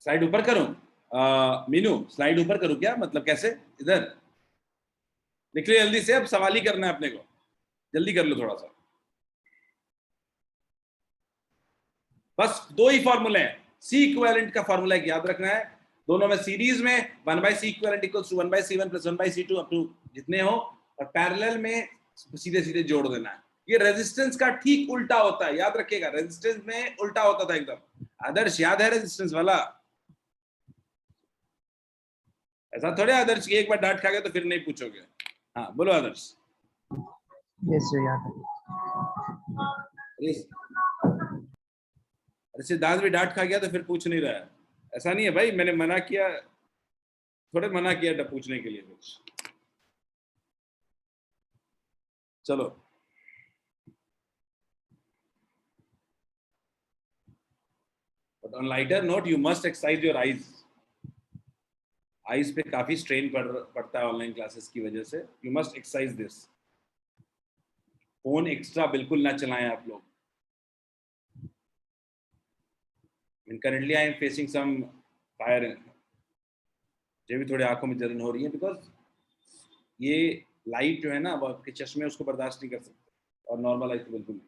स्लाइड ऊपर करूं? मीनू, स्लाइड ऊपर करूं क्या, मतलब कैसे? इधर लिख लो जल्दी से, अब सवाल ही करना है अपने को, जल्दी कर लो थोड़ा सा। बस 2 ही फॉर्मूले हैं, सी इक्विवेलेंट का फॉर्मूला याद रखना है, दोनों में सीरीज में 1/c equivalent equals to 1/c1 plus 1/c2 up to जितने हो, और पैरेलल में सीधे सीधे जोड़ देना है। ये रेजिस्टेंस का ठीक उल्टा होता है, याद रखिएगा, रेजिस्टेंस में उल्टा होता था एकदम। आदर्श याद है रेजिस्टेंस वाला? ऐसा थोड़े आदर्श की एक बार डांट खा गए तो फिर नहीं पूछोगे। हाँ बोलो आदर्श। यस सर याद अरे सिद्धांत भी डांट खा गया तो फिर पूछ नहीं रहा है। ऐसा नहीं है भाई, मैंने मना किया, थोड़े मना किया था पूछने के लिए कुछ। चलो but on lighter note you must exercise your eyes. Eyes पे काफी स्ट्रेन पड़ता है ऑनलाइन क्लासेस की वजह से। You must exercise this. Phone extra बिल्कुल ना चलाएं आप लोग। Currently I am facing some fire, मुझे भी थोड़ी आंखों में जलन हो रही है बिकॉज ये लाइट जो है ना वो आपके चश्मे उसको बर्दाश्त नहीं कर सकते, और नॉर्मल लाइट तो बिल्कुल नहीं।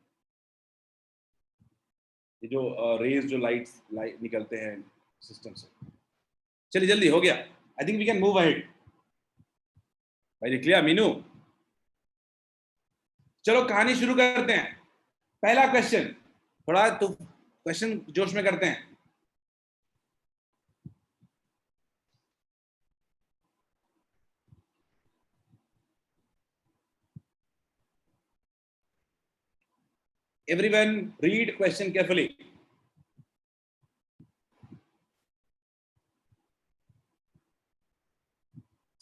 ये जो रेज जो लाइट निकलते हैं सिस्टम से। चलिए जल्दी हो गया, I think we can move ahead. भाई लिख लिया मीनू? चलो कहानी शुरू करते हैं। पहला क्वेश्चन, थोड़ा तो क्वेश्चन जोश में करते हैं। Everyone read question carefully.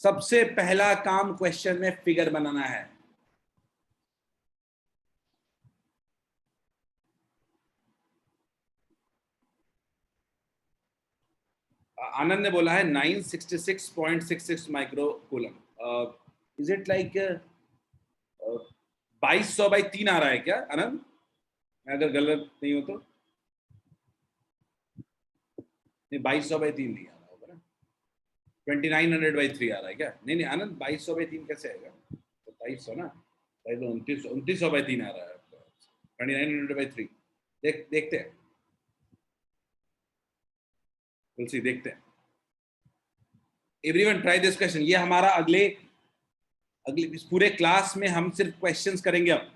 सबसे पहला काम क्वेश्चन में फिगर बनाना है। आनंद ने बोला है 966.66 micro coulomb. Is it like 2200/3 आ रहा है क्या आनंद, अगर गलत नहीं हो तो? नहीं 2200/3 नहीं आ रहा होगा ना, 2900/3 आ रहा है क्या? नहीं नहीं आनंद 2200/3 कैसे आएगा? तो 2200 ना, 2900/3 आ रहा है, 2900/3। देखते हैं, तुलसी देखते हैं। Everyone try this question. ये हमारा अगले इस पूरे क्लास में हम सिर्फ क्वेश्चंस करेंगे। अब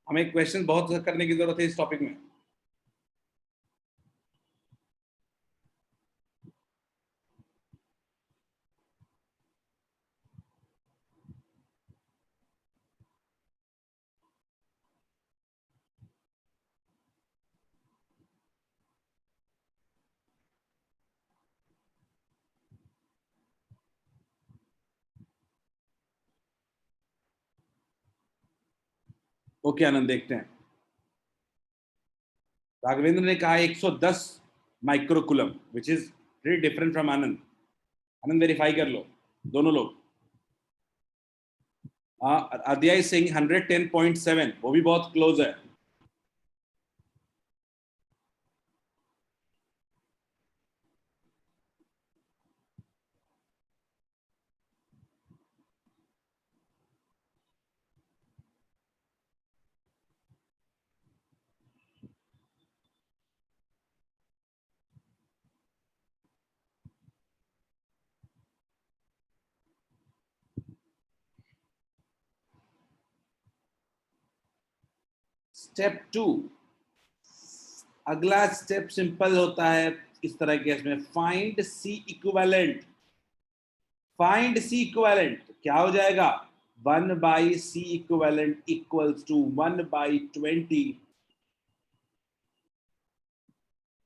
हमें क्वेश्चन बहुत करने की जरूरत है इस टॉपिक में। ओके आनंद देखते हैं। राघवेंद्र ने कहा 110 microcoulomb which is very different from Anand. Anand verify कर लो दोनों लोग। अध्याय सिंह 110.7, वो भी बहुत क्लोज है। स्टेप 2, अगला स्टेप सिंपल होता है इस तरह के इसमें, find C equivalent. Find C equivalent क्या हो जाएगा? 1/c equivalent equals to 1/20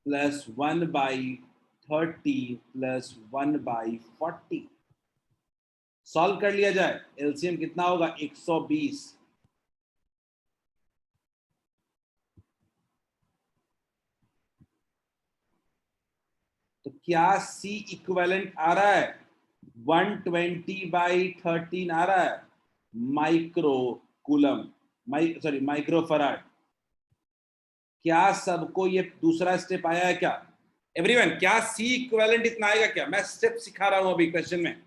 plus 1/30 plus 1/40। Solve कर लिया जाए। एलसीएम कितना होगा? 120। तो क्या C इक्विवेलेंट आ रहा है? 120/13 आ रहा है micro coulomb, sorry micro farad. क्या सबको ये दूसरा स्टेप आया है क्या? एवरीवन क्या C इक्विवेलेंट इतना आएगा क्या? मैं स्टेप सिखा रहा हूं अभी क्वेश्चन में,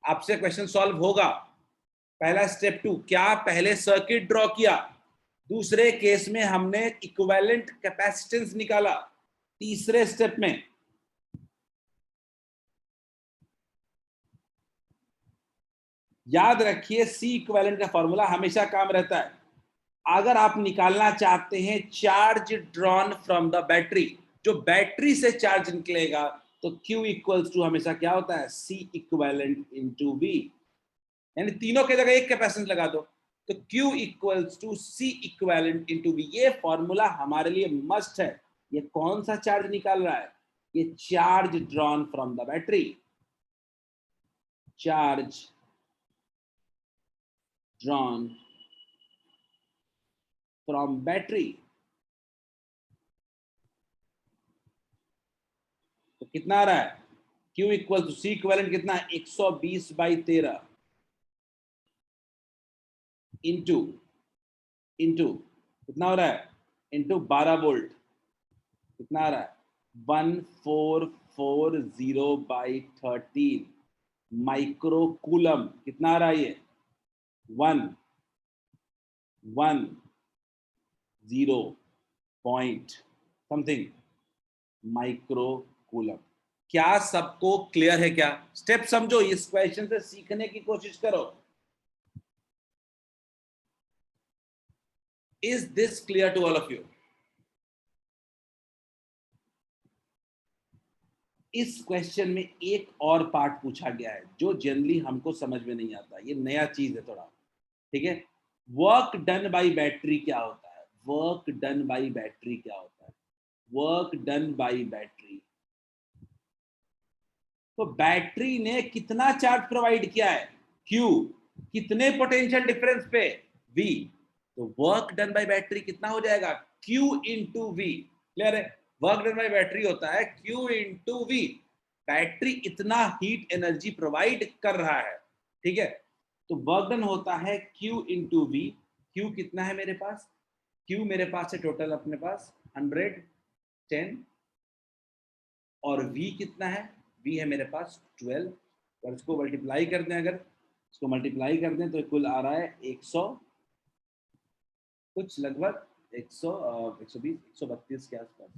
आपसे क्वेश्चन सॉल्व होगा। पहला स्टेप 2, क्या पहले सर्किट ड्रॉ किया, दूसरे केस में हमने इक्विवेलेंट कैपेसिटेंस निकाला, तीसरे स्टेप में याद रखिए C इक्विवेलेंट का फॉर्मूला हमेशा काम रहता है। अगर आप निकालना चाहते हैं charge drawn from the battery, जो बैटरी से चार्ज निकलेगा तो Q इक्वल्स टू हमेशा क्या होता है, C इक्विवेलेंट इनटू V, यानी तीनों के जगह एक कैपेसिटेंस लगा दो, तो Q equals to C equivalent into V। ये फॉर्मूला हमारे लिए मस्ट है। ये कौन सा चार्ज निकाल रहा है, ये charge drawn from the battery, charge drawn from battery. तो कितना आ रहा है, Q equal to C equivalent कितना है, 120/13 इंटू इंटू कितना हो रहा है, इंटू 12 वोल्ट, कितना आ रहा है 1440/13 माइक्रो कूलम। कितना आ रहा है ये 110 पॉइंट समथिंग माइक्रो कूलम। क्या सबको क्लियर है? क्या स्टेप समझो, इस क्वेश्चन से सीखने की कोशिश करो। Is this clear to all of you? इस क्वेश्चन में एक और पार्ट पूछा गया है जो जनरली हमको समझ में नहीं आता, ये नया चीज है थोड़ा, ठीक है। वर्क डन बाय बैटरी क्या होता है, वर्क डन बाय बैटरी क्या होता है, वर्क डन बाय बैटरी। तो बैटरी ने कितना चार्ज प्रोवाइड किया है, Q, कितने पोटेंशियल डिफरेंस पे, V। तो वर्क डन बाय बैटरी कितना हो जाएगा, Q इंटू V। क्लियर है? वर्क डन बाय बैटरी होता है Q इंटू V। बैटरी इतना हीट एनर्जी प्रोवाइड कर रहा है, ठीक है। तो वर्क डन होता है Q इंटू V। Q कितना है मेरे पास, Q मेरे पास है टोटल अपने पास 110, और V कितना है, V है मेरे पास 12, और इसको मल्टीप्लाई कर दें, अगर इसको मल्टीप्लाई कर दें तो कुल आ रहा है 100 कुछ, लगभग 100 120 132 के आसपास,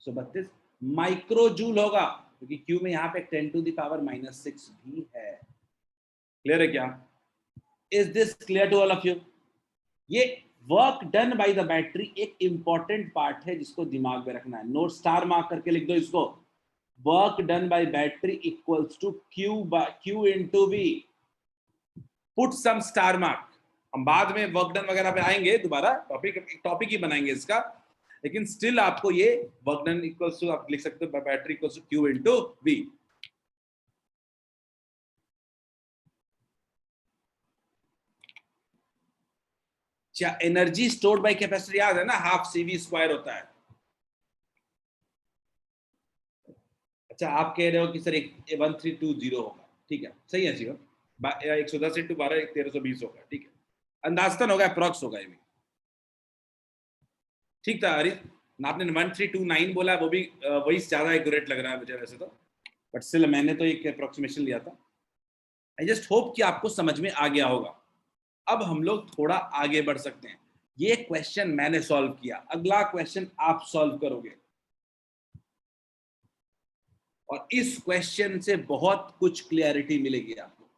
132 माइक्रो जूल होगा, क्योंकि Q में यहाँ पे 10⁻⁻6 भी है। क्लियर है क्या? Is this clear to all of you? ये work done by the battery एक इंपॉर्टेंट पार्ट है जिसको दिमाग में रखना है। नोट स्टार मार्क करके लिख दो इसको, work done by battery equals to Q into V। Put some star mark. हम बाद में वर्क डन वगैरह पे आएंगे, दोबारा टॉपिक ही बनाएंगे इसका, लेकिन स्टिल आपको ये वर्क डन इक्वल्स टू आप लिख सकते हो battery equals to Q into V। Energy stored by capacity याद है ना, हाफ CV² होता है। अच्छा, आप कह रहे हो कि सर 1320 होगा, ठीक है, सही है जीवन, 110 इंटू 12 1320 होगा, ठीक है, अंदाजतन होगा, अप्रॉक्स होगा ये भी, ठीक था। अरे आपने 1329 बोला, वो भी वही ज्यादा एक्यूरेट लग रहा है मुझे वैसे तो, बट स्टिल मैंने तो एक अप्रोक्सीमेशन लिया था। आई जस्ट होप कि आपको समझ में आ गया होगा। अब हम लोग थोड़ा आगे बढ़ सकते हैं। ये क्वेश्चन मैंने सॉल्व किया, अगला क्वेश्चन आप सॉल्व करोगे, और इस क्वेश्चन से बहुत कुछ क्लियरिटी मिलेगी आपको।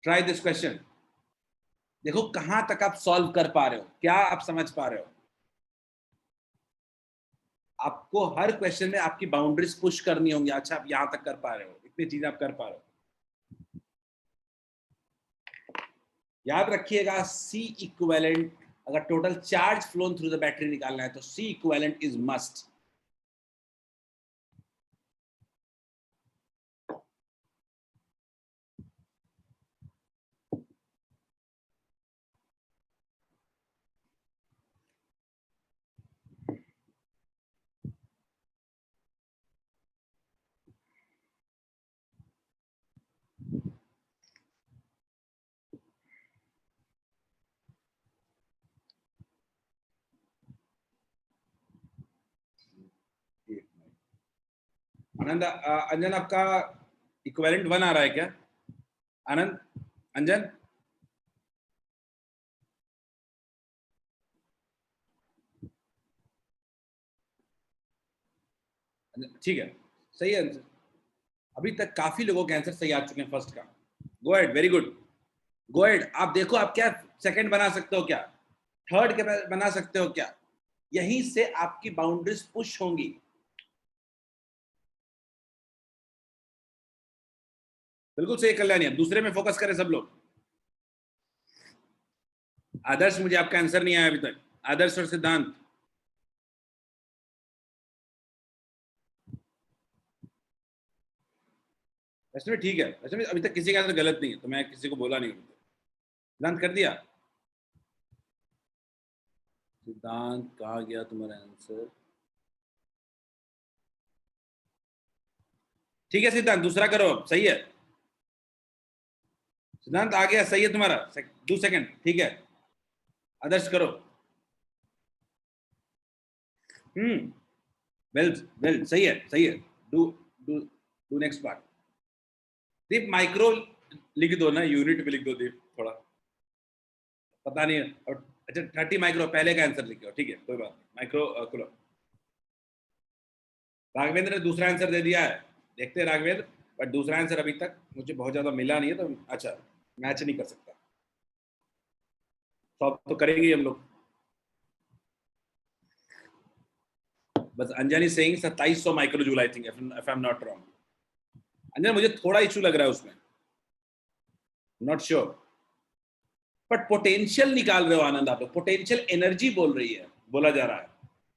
ट्राई दिस क्वेश्चन, देखो कहां तक आप सॉल्व कर पा रहे हो, क्या आप समझ पा रहे हो। आपको हर क्वेश्चन में आपकी बाउंड्रीज पुश करनी होंगी। अच्छा, आप यहां तक कर पा रहे हो, इतनी चीजें आप कर पा रहे हो। याद रखिएगा, C इक्विवेलेंट, अगर total charge phloem through the battery निकालना है तो C इक्विवेलेंट इज मस्ट। आनंद, अंजन आपका इक्विवेलेंट 1 आ रहा है क्या? आनंद, अंजन, ठीक है, सही है आंसर। अभी तक काफी लोगों के आंसर सही आ चुके हैं फर्स्ट का। Go ahead, very good, go ahead. आप देखो आप क्या सेकंड बना सकते हो, क्या थर्ड के बना सकते हो, क्या यहीं से आपकी बाउंड्रीज पुश होंगी। बिल्कुल सही कल्याणी, अब दूसरे में फोकस करें सब लोग। आदर्श, मुझे आपका आंसर नहीं आया अभी तक। आदर्श और सिद्धांत, वैसे में ठीक है, वैसे में अभी तक किसी का आंसर गलत नहीं है, तो मैं किसी को बोला नहीं अभी तक। सिद्धांत कर दिया? सिद्धांत कहाँ गया तुम्हारा आंसर? ठीक है सिद्धांत, दूसरा करो अब, सही है। सिद्धांत आ गया, सही है तुम्हारा, 2 सेकंड, ठीक है। आदर्श करो। वेल वेल, सही है, सही है। Do do do next part. Deep micro लिख दो ना, यूनिट भी लिख दो दीप, थोड़ा पता नहीं है। और अच्छा, 30 माइक्रो पहले का आंसर लिखो, ठीक है, कोई बात नहीं। Micro coulomb. राघवेंद्र ने दूसरा आंसर दे दिया है, देखते हैं राघवेंद्र, बट दूसरा आंसर अभी तक मुझे बहुत ज्यादा मिला नहीं है, तो अच्छा मैच नहीं कर सकता। सॉल्व तो करेंगे ही हम लोग। बस Anjan is saying 2700 micro joule, I think, if I am not wrong. Anjan मुझे थोड़ा इशू लग रहा है उसमें, नॉट श्योर। बट पोटेंशियल निकाल रहे हो आनंद आप लोग, पोटेंशियल एनर्जी बोल रही है, बोला जा रहा है।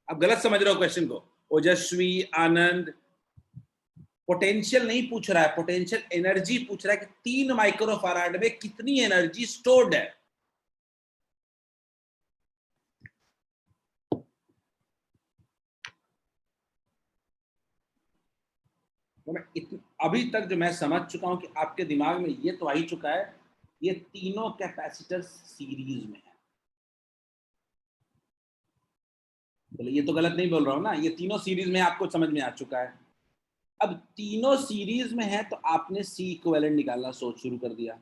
आप गलत समझ रहे हो क्वेश्चन को। ओजस्वी, आनंद, पोटेंशियल नहीं पूछ रहा है, पोटेंशियल एनर्जी पूछ रहा है कि 3 माइक्रो फैराड में कितनी एनर्जी स्टोर्ड है। तो मैं अभी तक जो मैं समझ चुका हूं कि आपके दिमाग में ये तो आ ही चुका है, ये तीनों कैपेसिटर सीरीज में है। तो ये तो गलत नहीं बोल रहा हूं ना, ये तीनों सीरीज में आपको समझ में आ चुका है। अब तीनों सीरीज में है तो आपने सी इक्विवेलेंट निकालना सोच शुरू कर दिया।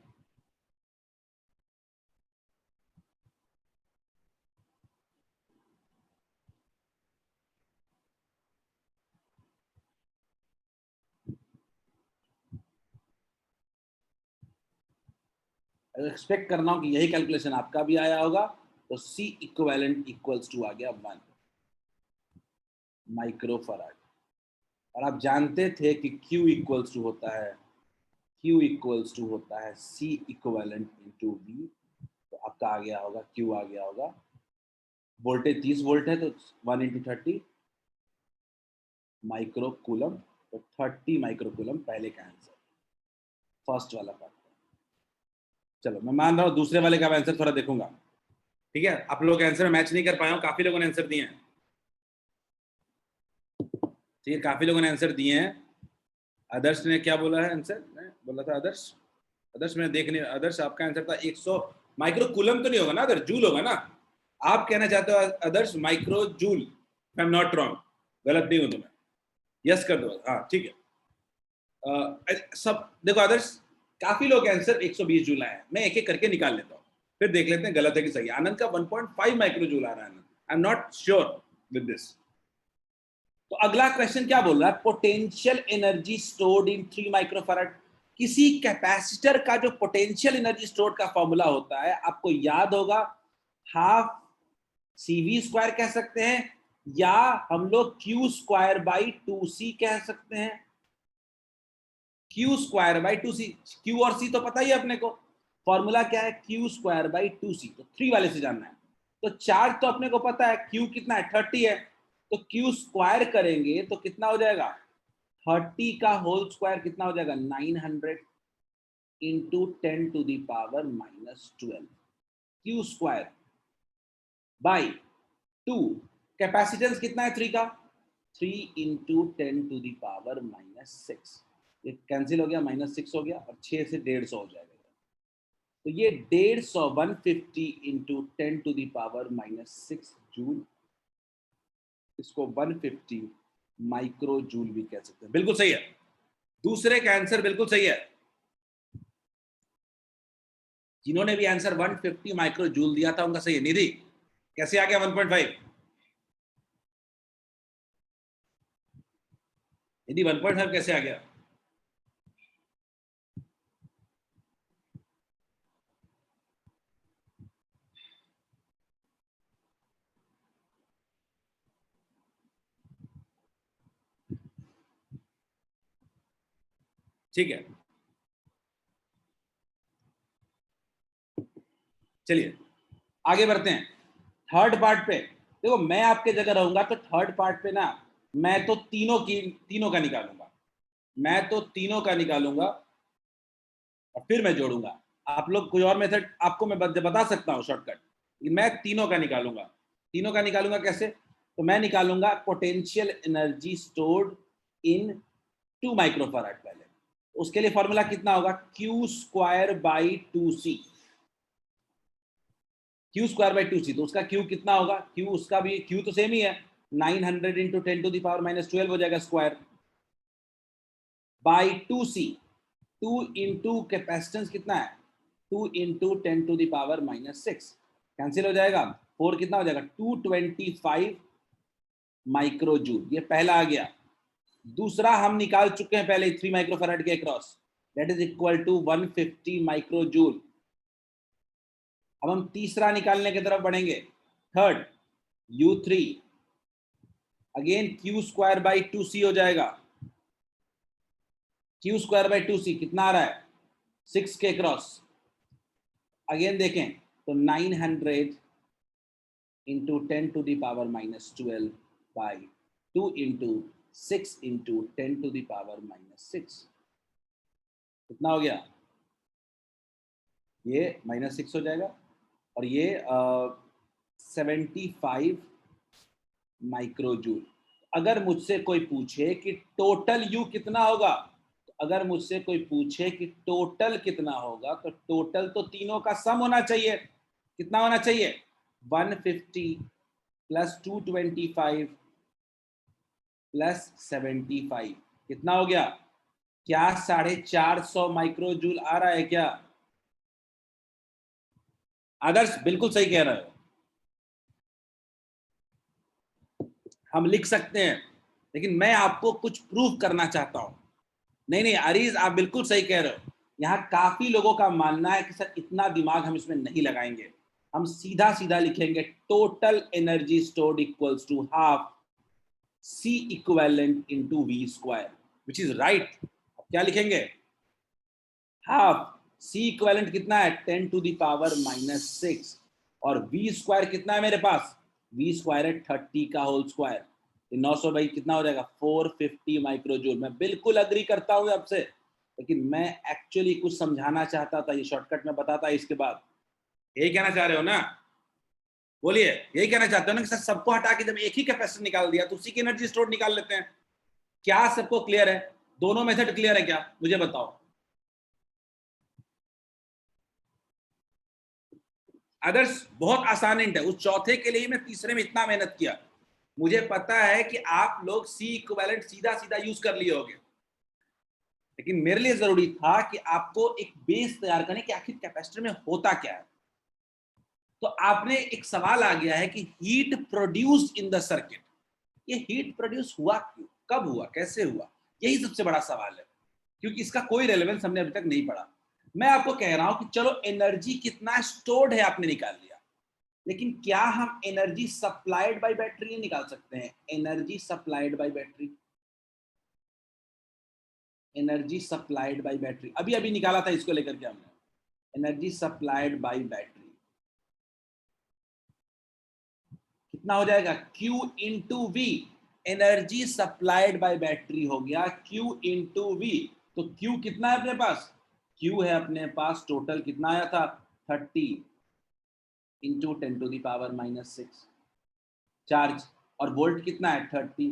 एक्सपेक्ट करना हूं कि यही कैलकुलेशन आपका भी आया होगा। तो सी इक्विवेलेंट इक्वल्स टू आ गया 1 माइक्रो फराड। और आप जानते थे कि Q इक्वल्स टू होता है, Q इक्वल्स टू होता है C इक्विवेलेंट इंटू V। तो आपका आ गया होगा, Q आ गया होगा, वोल्टेज 30 वोल्ट है तो 1 इंटू 30 माइक्रो कूलम। तो 30 माइक्रो कूलम पहले का आंसर, फर्स्ट वाला पार्ट। चलो मैं मान रहा हूँ दूसरे वाले का आंसर थोड़ा देखूंगा, ठीक है। आप लोग आंसर मैच नहीं कर पाए हो, काफी लोगों ने आंसर दिए हैं, ठीक है, काफी लोगों ने आंसर दिए हैं। आदर्श ने क्या बोला है आंसर, मैं बोला था आदर्श, आदर्श मैंने देखने, आदर्श आपका आंसर था 100 माइक्रो कूलम, तो नहीं होगा ना आदर्श, जूल होगा ना। आप कहना चाहते हो Adarsh micro joule, I am not wrong, गलत नहीं हूं तो मैं यस कर दो, हाँ ठीक है। सब देखो आदर्श, काफी लोग आंसर 120 जूल आए हैं, मैं एक एक करके निकाल लेता हूँ, फिर देख लेते हैं गलत है कि सही। आनंद का 1.5 माइक्रो जूल आ रहा है, आई am not sure with this. तो अगला क्वेश्चन क्या बोल रहा है, potential energy stored in 3 microfarad. किसी कैपेसिटर का जो पोटेंशियल एनर्जी स्टोर्ड का फॉर्मूला होता है, आपको याद होगा, हाफ CV स्क्वायर कह सकते हैं, या हम लोग Q स्क्वायर बाई 2C कह सकते हैं। Q square by 2C, Q और C तो पता ही है अपने को, फॉर्मूला क्या है, Q स्क्वायर बाई 2C। तो 3 वाले से जानना है। तो चार्ज तो अपने को पता है, Q कितना है, 30 है, तो Q स्क्वायर करेंगे तो कितना हो जाएगा, 30 का होल स्क्वायर कितना हो जाएगा, 900 into 10⁻⁻12 Q square by 2। Capacitance कितना है 3 का, 3 इंटू 10⁻⁻6। ये कैंसिल हो गया, -6 हो गया, और 6 से 150 हो जाएगा। तो ये 150 150 इंटू 10⁻⁻6 जूल, इसको 150 माइक्रो जूल भी कह सकते हैं। बिल्कुल सही है, दूसरे का आंसर बिल्कुल सही है। जिन्होंने भी आंसर 150 माइक्रो जूल दिया था उनका सही है। निधि कैसे आ गया 1.5? निधि 1.5 कैसे आ गया? ठीक है, चलिए आगे बढ़ते हैं थर्ड पार्ट पे। देखो मैं आपके जगह रहूंगा तो थर्ड पार्ट पे ना मैं तो तीनों का निकालूंगा, मैं तो तीनों का निकालूंगा और फिर मैं जोड़ूंगा। आप लोग कोई और मेथड आपको मैं बता सकता हूँ शॉर्टकट, मैं तीनों का निकालूंगा। तीनों का निकालूंगा कैसे? तो मैं निकालूंगा potential energy stored in 2 microfarad. पहले उसके लिए फॉर्मूला कितना होगा, Q square by 2c, Q square by 2c। तो उसका क्यू कितना होगा, क्यू उसका भी क्यू तो सेम ही है, 900 into 10 to the power minus 12 हो जाएगा square by 2c। 2 into capacitance कितना है, 2 into 10 to the power minus 6 cancel हो जाएगा, 4 कितना हो जाएगा 225 माइक्रोजूल। ये पहला आ गया। दूसरा हम निकाल चुके हैं पहले 3 माइक्रोफैराड के across, that is equal to 150 microjoule. अब हम तीसरा निकालने की तरफ बढ़ेंगे, third U3 again Q square by 2c हो जाएगा। क्यू स्क्वायर बाई 2c कितना आ रहा है 6 के क्रॉस, अगेन देखें तो 900 into 10 to the power minus 12 by 2 into 6 into 10 to the power minus 6 कितना हो गया, ये -6 हो जाएगा और ये 75 माइक्रोजूल। अगर मुझसे कोई पूछे कि टोटल U कितना होगा, तो अगर मुझसे कोई पूछे कि टोटल कितना होगा, तो टोटल तो तीनों का सम होना चाहिए। कितना होना चाहिए, 150 प्लस 225 प्लस 75 कितना हो गया, क्या 450 माइक्रोजूल आ रहा है क्या? आदर्श बिल्कुल सही कह रहे हो, हम लिख सकते हैं, लेकिन मैं आपको कुछ प्रूफ करना चाहता हूं। नहीं नहीं अरीज आप बिल्कुल सही कह रहे हो, यहाँ काफी लोगों का मानना है कि सर इतना दिमाग हम इसमें नहीं लगाएंगे, हम सीधा सीधा लिखेंगे total energy stored equals to half C equivalent into V square, which is right. क्या लिखेंगे, हाफ C इक्विवेलेंट कितना है 10 टू द पावर माइनस 6 और V स्क्वायर कितना है मेरे पास, V स्क्वायर है 30 का होल स्क्वायर, 900 भाई कितना हो जाएगा 450 माइक्रोजूल। मैं बिल्कुल अग्री करता हूँ आपसे, लेकिन मैं एक्चुअली कुछ समझाना चाहता था, ये शॉर्टकट में बताता इसके बाद। यही कहना चाह रहे हो ना, बोलिए यही कहना चाहते हो ना कि सर सबको हटा के जब एक ही कैपेसिटर निकाल दिया तो उसी की एनर्जी स्टोर निकाल लेते हैं। क्या सबको क्लियर है, दोनों मेथड क्लियर है क्या, मुझे बताओ। आदर्श बहुत आसान हिंट है, उस चौथे के लिए मैं तीसरे में इतना मेहनत किया। मुझे पता है कि आप लोग C इक्विवेलेंट सीधा सीधा यूज कर लिए होगे, लेकिन मेरे लिए जरूरी था कि आपको एक बेस तैयार करने कि आखिर कैपेसिटर में होता क्या है। तो आपने एक सवाल आ गया है कि heat produced in the circuit, ये हीट प्रोड्यूस हुआ क्यों, कब हुआ, कैसे हुआ, यही सबसे बड़ा सवाल है, क्योंकि इसका कोई रेलेवेंस हमने अभी तक नहीं पढ़ा। मैं आपको कह रहा हूं कि चलो एनर्जी कितना स्टोर्ड है आपने निकाल लिया, लेकिन क्या हम एनर्जी सप्लाइड बाय बैटरी नहीं निकाल सकते हैं, energy supplied by battery, energy supplied by battery अभी अभी निकाला था इसको लेकर के हमने, एनर्जी सप्लाइड बाय बैटरी कितना हो जाएगा, Q into V, energy supplied by battery हो गया Q इंटू वी। तो Q कितना है अपने पास, Q है अपने पास टोटल कितना आया था 30 into 10 to the power minus 6 charge, और वोल्ट कितना है 30,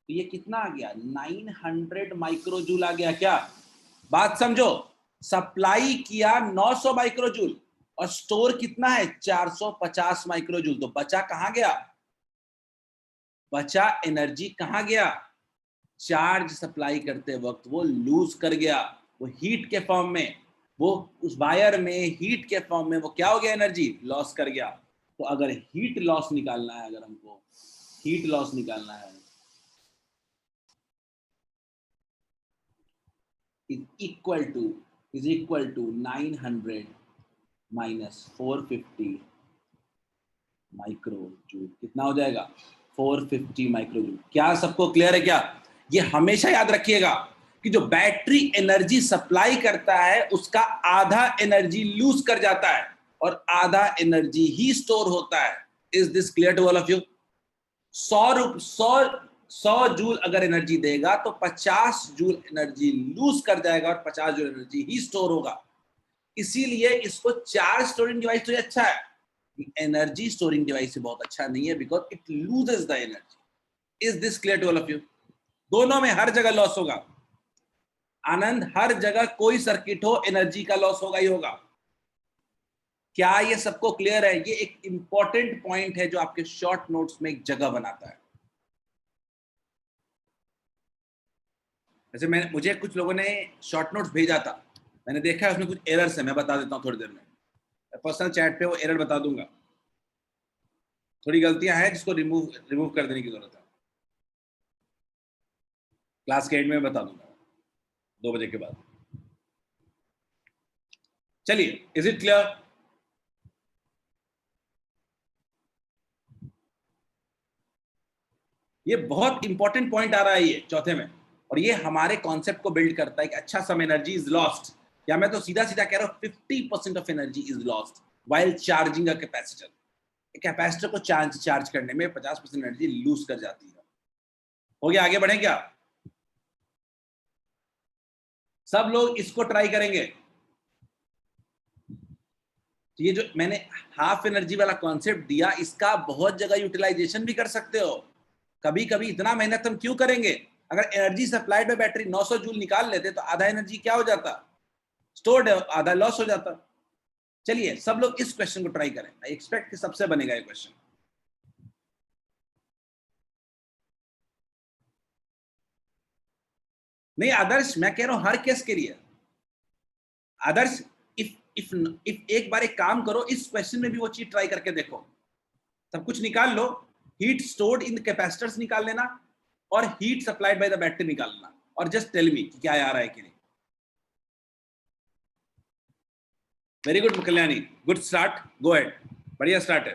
तो ये कितना आ गया 900 माइक्रोजूल आ गया। क्या बात समझो, सप्लाई किया 900 माइक्रोजूल और स्टोर कितना है 450 माइक्रोजूल, तो बचा कहां गया, बचा एनर्जी कहां गया, चार्ज सप्लाई करते वक्त वो लूज कर गया, वो हीट के फॉर्म में, वो उस वायर में हीट के फॉर्म में वो क्या हो गया, एनर्जी लॉस कर गया। तो अगर हीट लॉस निकालना है, अगर हमको हीट लॉस निकालना है, is equal to 900 minus 450 microjoule, कितना हो जाएगा 450 माइक्रोजूल। क्या सबको क्लियर है क्या? ये हमेशा याद रखिएगा कि जो बैटरी एनर्जी सप्लाई करता है उसका आधा एनर्जी लूज कर जाता है और आधा एनर्जी ही स्टोर होता है। Is this clear to all of you? 100 joule अगर एनर्जी देगा तो 50 जूल एनर्जी लूज कर जाएगा और 50 जूल एनर्जी ही स्टोर होगा। इसीलिए इसको चार्ज स्टोरिंग डिवाइस तो ये अच्छा है, एनर्जी स्टोरिंग डिवाइस से बहुत अच्छा नहीं है, because it loses the energy. Is this clear to all of you? दोनों में हर जगह लॉस होगा आनंद, हर जगह कोई सर्किट हो एनर्जी का लॉस होगा ही होगा। क्या ये सबको क्लियर है? ये एक इंपॉर्टेंट पॉइंट है जो आपके शॉर्ट नोट्स में एक जगह बनाता है। जैसे मुझे कुछ लोगों ने शॉर्ट नोट्स भेजा था, मैंने देखा है उसमें कुछ एरर्स है, मैं बता देता हूँ थोड़ी देर में, पर्सनल चैट पे वो एरर बता दूंगा। थोड़ी गलतियां हैं जिसको रिमूव कर देने की जरूरत है। क्लास के एंड में बता दूंगा 2 बजे के बाद। चलिए, इज इट क्लियर? ये बहुत इंपॉर्टेंट पॉइंट आ रहा है ये चौथे में, और ये हमारे कॉन्सेप्ट को बिल्ड करता है कि अच्छा, सम एनर्जी इज लॉस्ट, या मैं तो सीधा सीधा कह रहा हूं 50% of energy is lost while charging a capacitor. Capacitor को चार्ज करने में 50% एनर्जी लूज कर जाती है। हो गया? आगे बढ़े क्या? सब लोग इसको ट्राई करेंगे। तो ये जो मैंने हाफ एनर्जी वाला कॉन्सेप्ट दिया, इसका बहुत जगह यूटिलाइजेशन भी कर सकते हो। कभी कभी इतना मेहनत हम क्यों करेंगे? अगर energy supplied by battery 900 joule निकाल लेते तो आधा एनर्जी क्या हो जाता? स्टोर्ड, आधा लॉस हो जाता। चलिए, सब लोग इस क्वेश्चन को ट्राई करें। आई एक्सपेक्ट कि सबसे बनेगा ये क्वेश्चन। नहीं आदर्श, मैं कह रहा हूं हर केस के लिए। आदर्श, इफ इफ इफ एक बार एक काम करो, इस क्वेश्चन में भी वो चीज ट्राई करके देखो। सब कुछ निकाल लो, हीट स्टोर्ड इन कैपेसिटर्स निकाल लेना और heat supplied by the battery निकाल लेना, और जस्ट टेल मी क्या आ रहा है कि नहीं। Very good Kalyani, good start, go ahead, बढ़िया स्टार्ट है।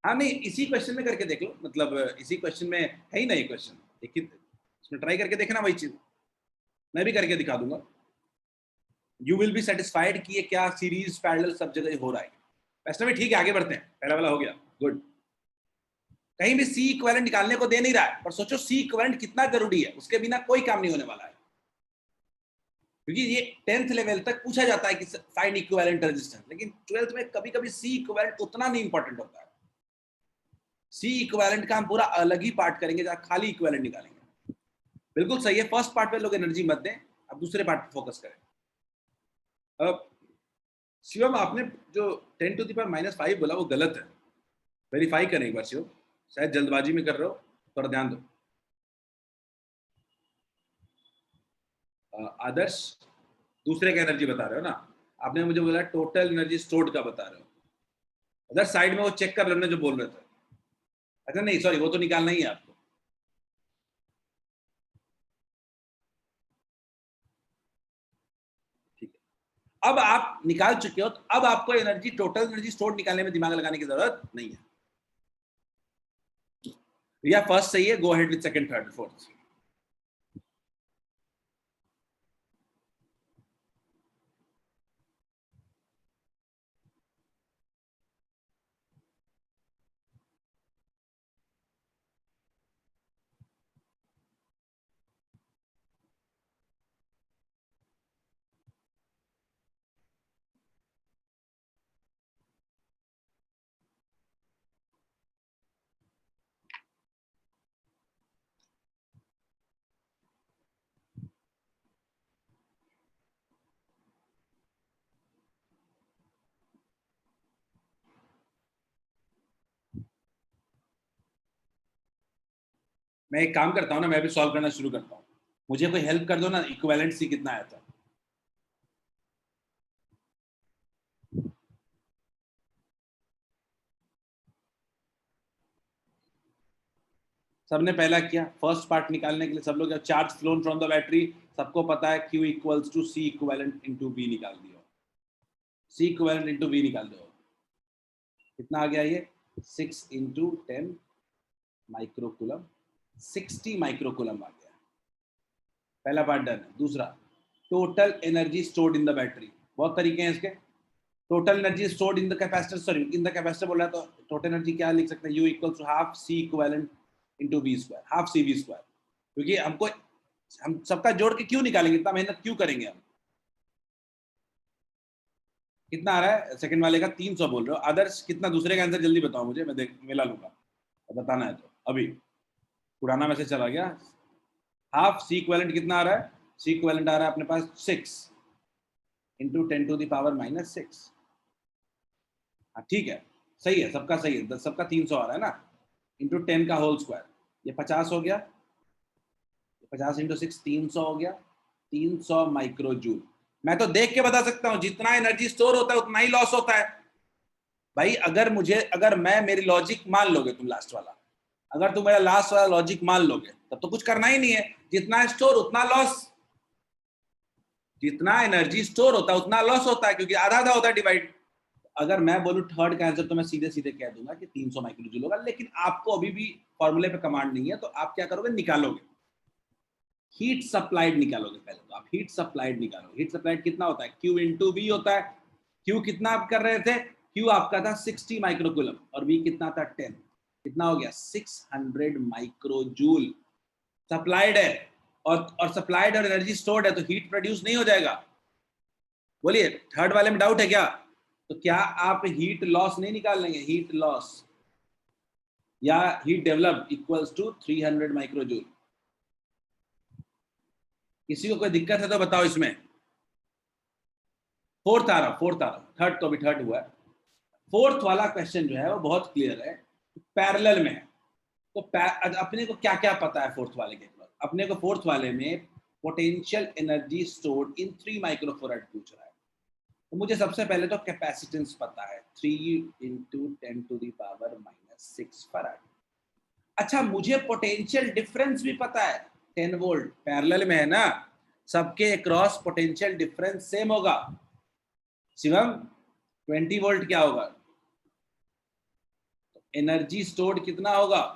हाँ नहीं, इसी क्वेश्चन में करके देख लो, मतलब इसी क्वेश्चन में है ही ना ये क्वेश्चन, देखिए इसमें ट्राई करके देखना वही चीज। मैं भी करके दिखा दूंगा। यू विल बी सेटिस्फाइड कि ये क्या सीरीज पैरेलल सब जगह हो रहा है। वैसे भी ठीक है, आगे बढ़ते हैं। पहला वाला हो गया, गुड। कहीं भी सी इक्विवेलेंट निकालने को दे नहीं रहा है, पर सोचो सी इक्विवेलेंट कितना जरूरी है, उसके बिना कोई काम नहीं होने वाला है। क्योंकि ये 10th लेवल तक पूछा जाता है कि फाइंड इक्विवेलेंट रेजिस्टेंस, लेकिन 12th में कभी कभी सी इक्विवेलेंट उतना नहीं इंपॉर्टेंट होता है। सी इक्विवेलेंट का हम पूरा अलग ही पार्ट करेंगे जहां खाली इक्विवेलेंट निकालेंगे। बिल्कुल सही है, फर्स्ट पार्ट पे लोग एनर्जी मत दें, अब दूसरे पार्ट पे फोकस करें। अब शिवम, आपने जो 10⁻⁻5 बोला वो गलत है, वेरीफाई करें एक बार शिवम, शायद जल्दबाजी में कर रहे हो, थोड़ा ध्यान दो। आदर्श, दूसरे का एनर्जी बता रहे हो ना, आपने मुझे बोला टोटल एनर्जी स्टोर्ड का बता रहे हो। अदर साइड में वो चेक कर लेना जो बोल रहे थे। अच्छा नहीं, सॉरी, वो तो निकालना ही है आपको। ठीक है, अब आप निकाल चुके हो, तो अब आपको एनर्जी, टोटल एनर्जी स्टोर्ड निकालने में दिमाग लगाने की जरूरत नहीं है। या फर्स्ट सही है, go ahead with second, third, fourth. मैं एक काम करता हूँ ना, मैं भी सॉल्व करना शुरू करता हूँ। मुझे कोई हेल्प कर दो ना, इक्विवेलेंट सी कितना आया था। सबने पहला किया, फर्स्ट पार्ट निकालने के लिए सब लोग, charge flown from the battery, सबको पता है Q equals to C equivalent into V निकाल दिया। C इक्विवेलेंट इनटू V निकाल दो, कितना आ गया ये? 6 इंटू 10 माइक्रोकूलम, 60 माइक्रोकूलम आ गया। पहला पार्ट डन है। दूसरा, total energy stored in the battery. बहुत तरीके हैं इसके, total energy stored in the capacitor, sorry in the capacitor बोला है तो टोटल एनर्जी क्या लिख सकते हैं, U equals to half C equivalent into V square, half CV square. क्योंकि हमको हम सबका जोड़ के क्यों निकालेंगे, इतना मेहनत क्यों करेंगे हम। कितना आ रहा है सेकंड वाले का, 300 बोल रहे हो। आदर्श कितना, दूसरे का आंसर जल्दी बताओ मुझे, मैं देख मिला लूंगा, बताना है तो अभी। पुराना मैसेज चला गया। हाफ C इक्विवेलेंट कितना आ रहा है, C इक्विवेलेंट आ रहा है अपने पास 6 इंटू 10⁻⁻⁶। हाँ ठीक है, सही है, सबका सही है, सबका 300 आ रहा है ना, इंटू 10 का होल स्क्वायर, ये 50 हो गया, 50 इंटू 6 300 हो गया, 300 माइक्रो जूल। मैं तो देख के बता सकता हूँ, जितना एनर्जी स्टोर होता है उतना ही लॉस होता है भाई। अगर मैं मेरी लॉजिक मान लोगे तुम लास्ट वाला, अगर तुम मेरा लास्ट वाला लॉजिक मान लोगे तब तो कुछ करना ही नहीं है, जितना स्टोर उतना लॉस, जितना एनर्जी स्टोर होता है उतना लॉस होता है, क्योंकि आधा आधा होता है डिवाइड। अगर मैं बोलूं थर्ड का आंसर तो मैं सीधे सीधे कह दूंगा कि 300 माइक्रो जूल होगा, लेकिन आपको अभी भी फॉर्मूले पे कमांड नहीं है, तो आप क्या करोगे, निकालोगे, हीट सप्लाइड निकालोगे। पहले तो आप हीट सप्लाइड निकालोगे। हीट सप्लाइड कितना होता है, Q इंटू V होता है। Q कितना आप कर रहे थे, Q आपका था 60 माइक्रोकूलम और V कितना था 10, कितना हो गया 600 माइक्रो जूल सप्लाइड है। और सप्लाइड और एनर्जी स्टोर्ड है तो हीट प्रोड्यूस नहीं हो जाएगा। बोलिए थर्ड वाले में डाउट है क्या, तो क्या आप हीट लॉस नहीं निकाल लेंगे, हीट लॉस या heat develop equals to 300 micro joule. किसी को कोई दिक्कत है तो बताओ इसमें। फोर्थ आ रहा, थर्ड तो अभी थर्ड हुआ है। फोर्थ वाला क्वेश्चन जो है वो बहुत क्लियर है, पैरेलल में है। तो अपने को क्या क्या पता है फोर्थ वाले के बाद, अपने को फोर्थ वाले में potential energy stored in 3 microfarad पूछ रहा है। तो मुझे सबसे पहले तो कैपेसिटेंस पता है, 3 इंटू 10⁻⁻⁶ फैराड। अच्छा मुझे पोटेंशियल डिफरेंस भी पता है, 10 वोल्ट पैरेलल में है ना, सबके अक्रॉस पोटेंशियल डिफरेंस सेम होगा। शिवम 20 वोल्ट क्या होगा, एनर्जी स्टोर्ड कितना होगा,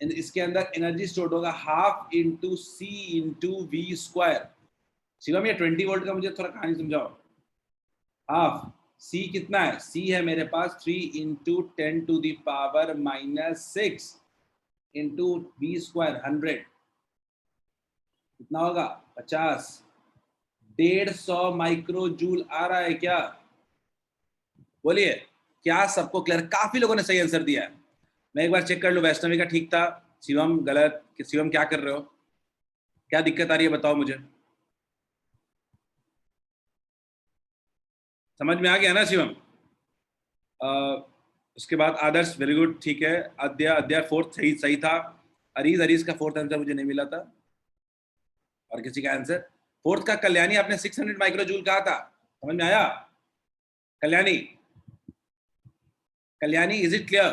इसके अंदर एनर्जी स्टोर्ड होगा half into C into V square. Shivam ये 20 वोल्ट का मुझे थोड़ा कहानी समझाओ। हाफ C कितना है, C है मेरे पास 3 इंटू 10⁻⁻⁶ इंटू V स्क्वायर 100, कितना होगा 50, 150 माइक्रो जूल आ रहा है क्या। बोलिए क्या सबको क्लियर, काफी लोगों ने सही आंसर दिया है। मैं एक बार चेक कर लूं, वैष्णवी का ठीक था, शिवम गलत। शिवम क्या कर रहे हो, क्या दिक्कत आ रही है बताओ मुझे, समझ में आ गया ना शिवम। उसके बाद आदर्श वेरी गुड ठीक है, अद्या फोर्थ सही सही था। अरीज का फोर्थ आंसर मुझे नहीं मिला था। और किसी का आंसर फोर्थ का, कल्याणी आपने 600 माइक्रो जूल कहा था, समझ में आया Kalyani, Kalyani is it clear.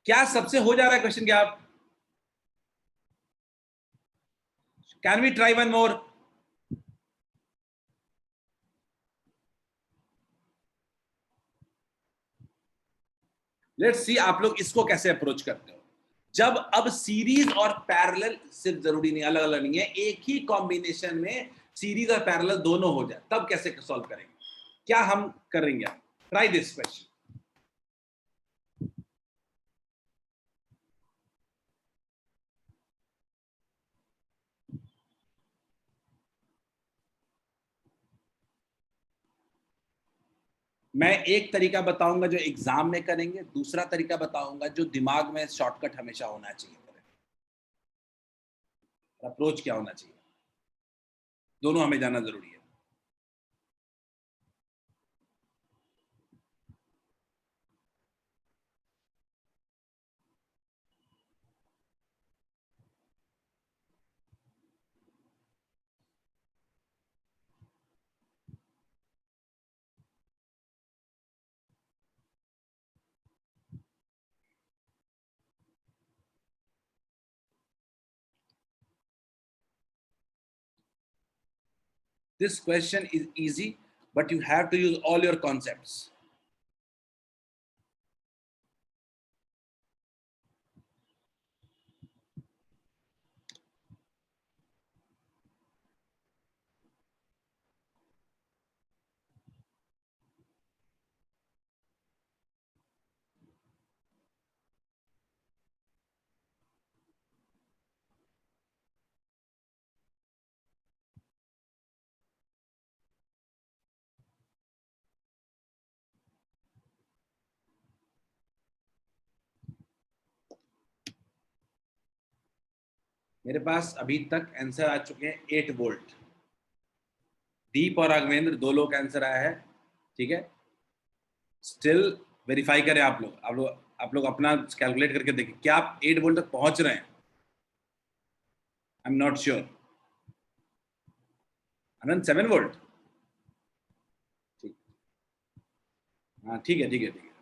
क्या सबसे हो जा रहा है क्वेश्चन, क्या आप, can we try one more. Let's see आप लोग इसको कैसे अप्रोच करते हो। जब अब सीरीज और पैरेलल सिर्फ जरूरी नहीं, अलग अलग नहीं है, एक ही कॉम्बिनेशन में सीरीज और पैरेलल दोनों हो जाए, तब कैसे सॉल्व करेंगे, क्या हम करेंगे, ट्राई दिस क्वेश्चन। मैं एक तरीका बताऊंगा जो एग्जाम में करेंगे, दूसरा तरीका बताऊंगा जो दिमाग में शॉर्टकट हमेशा होना चाहिए, अप्रोच क्या होना चाहिए, दोनों हमें जाना जरूरी है। This question is easy, but you have to use all your concepts. मेरे पास अभी तक आंसर आ चुके हैं 8 वोल्ट। दीप और राघवेंद्र 2 लोग आंसर आया है, ठीक है। स्टिल वेरीफाई करें आप लोग अपना कैलकुलेट करके देखें क्या आप 8 वोल्ट तक पहुंच रहे हैं। आई am not sure. Anand 7 volt, ठीक। हाँ ठीक है, ठीक है, ठीक है।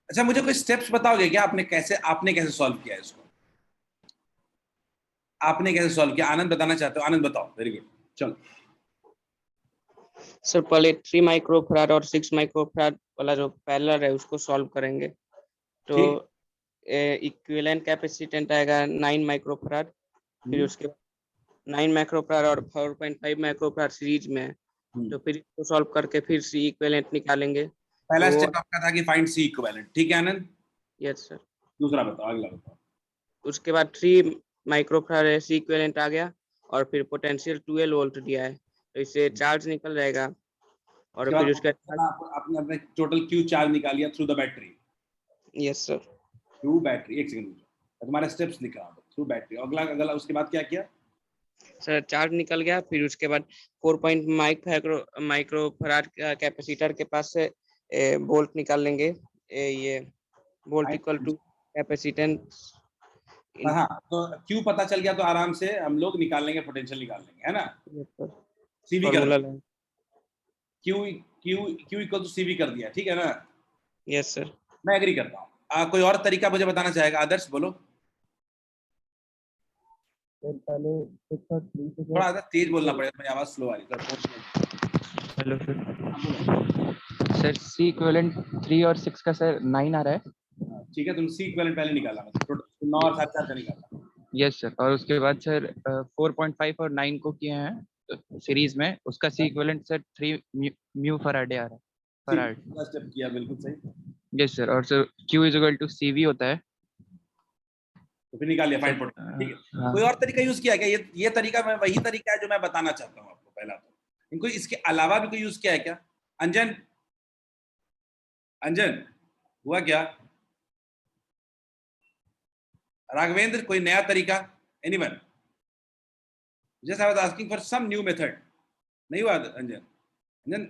अच्छा, मुझे कोई स्टेप्स बताओगे क्या, आपने कैसे सॉल्व किया है इसको? आपने कैसे सॉल्व किया? आनंद बताना चाहते हो? आनंद बताओ। वेरी गुड, चलो। सर पहले 3 माइक्रोफराड और 6 माइक्रोफराड वाला जो पैरेलल है उसको सॉल्व करेंगे। तो ठीक। इक्विवेलेंट कैपेसिटेंस आएगा 9 माइक्रोफराड, फिर उसके 9 माइक्रोफराड और 4.5 माइक्रोफराड सीरीज में है। तो फिर इसको सॉल्व करके फिर सी इक्विवेलेंट निकालेंगे। पहला तो स्टेप आपका था कि फाइंड सी इक्विवेलेंट, ठीक है आनंद? Yes sir. दूसरा बताओ, अगला बताओ। उसके बाद 3 माइक्रोफराड सी इक्विवेलेंट आ गया और फिर पोटेंशियल 12 वोल्ट दिया है, तो इससे चार्ज निकल जाएगा। और फिर उसके आपने अपने टोटल क्यू चार्ज निकाल लिया through the battery. Yes sir. Through battery, एक सेकंड तुम्हारे स्टेप्स लिख रहा हूं। थ्रू बैटरी, अगला अगला उसके बाद क्या किया? सर चार्ज निकल गया, फिर उसके बाद 4 माइक्रोफराड कैपेसिटर के पास से वोल्ट निकाल लेंगे। ये वोल्ट इक्वल टू कैपेसिटेंस। हाँ, तो क्यू पता चल गया तो आराम से हम लोग निकाल लेंगे, पोटेंशियल निकाल लेंगे, है ना? सीवी कर दिया, Q Q Q equal to CV कर दिया, ठीक है ना? Yes sir. मैं एग्री करता हूँ। कोई और तरीका मुझे बताना चाहेगा? आदर्श बोलो। पहले 6 और 3 से थोड़ा तेज बोलना पड़ेगा, मेरी आवाज स्लो आ रही है। हेलो सर, सी इक्विवेलेंट 3 और 6 का सर 9 आ रहा है। ठीक है, तुम सी इक्विवेलेंट पहले निकाला, मतलब 9 और 7 का निकाला। यस सर, और उसके बाद सर 4.5 और 9 को किए हैं सीरीज में, उसका C equivalent sir 3 mu faraday आ रहा है। फराड स्टेप किया, बिल्कुल सही। यस सर, और sir Q is equal to CV होता है। तो फिर निकाल लिया, फाइंड पोटेंशियल, ठीक है। हाँ। कोई और तरीका यूज किया क्या? ये तरीका मैं वही तरीका है जो मैं बताना चाहता हूँ आपको। पहला तो इनको इसके अलावा भी कोई यूज किया है क्या? अंजन, अंजन हुआ क्या? राघवेंद्र, कोई नया तरीका? Anyone? Just I was asking for some new method. नहीं हुआ Anjan? Anjan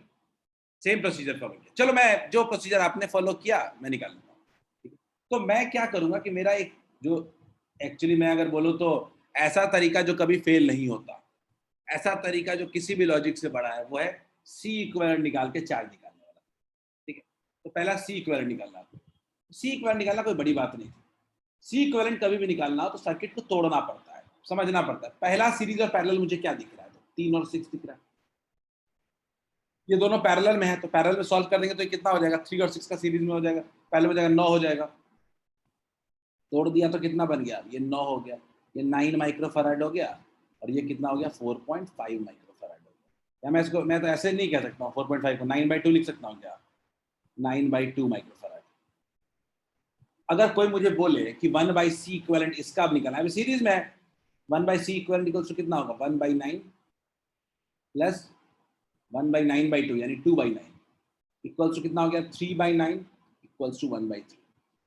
same procedure follow किया। चलो, मैं जो प्रोसीजर आपने फॉलो किया मैं निकाल लेता हूँ। तो मैं क्या करूंगा कि मेरा एक जो एक्चुअली मैं अगर बोलूँ तो ऐसा तरीका जो कभी फेल नहीं होता, ऐसा तरीका जो किसी भी लॉजिक से बड़ा है, वो है सी इक्विवेलेंट निकाल के चार्ज निकालने वाला, ठीक है। तो पहला सी इक्विवेलेंट निकालना। सी इक्विवेलेंट निकालना कोई बड़ी बात नहीं थी। सी इक्विवेलेंट कभी भी निकालना हो तो सर्किट को तोड़ना पड़ता है, समझना पड़ता है। पहला सीरीज और पैरेलल मुझे क्या दिख रहा है? 3 और 6 दिख रहा है। ये दोनों पैरेलल में है, तो पैरेलल में सॉल्व कर देंगे तो ये कितना हो जाएगा? 3 और 6 का सीरीज में हो जाएगा, पहले हो जाएगा 9 हो जाएगा। तोड़ दिया तो कितना बन गया? ये 9 हो गया, ये 9 माइक्रोफैराड हो गया, और ये कितना हो गया? 4.5 माइक्रोफैराड हो गया। या मैं तो ऐसे नहीं कह सकता हूँ 4.5 को 9/2 लिख सकता हूँ क्या? 9/2 माइक्रोफैराड। अगर कोई मुझे बोले कि 1/C इक्विवेलेंट इसका अब निकालना है, सीरीज में है, 1/C इक्विवेलेंट इक्वल्स टू कितना होगा? 1/9 प्लस 1/9/2 यानी 2/9 इक्वल्स टू कितना हो गया? 3/9 इक्वल्स टू 1/3।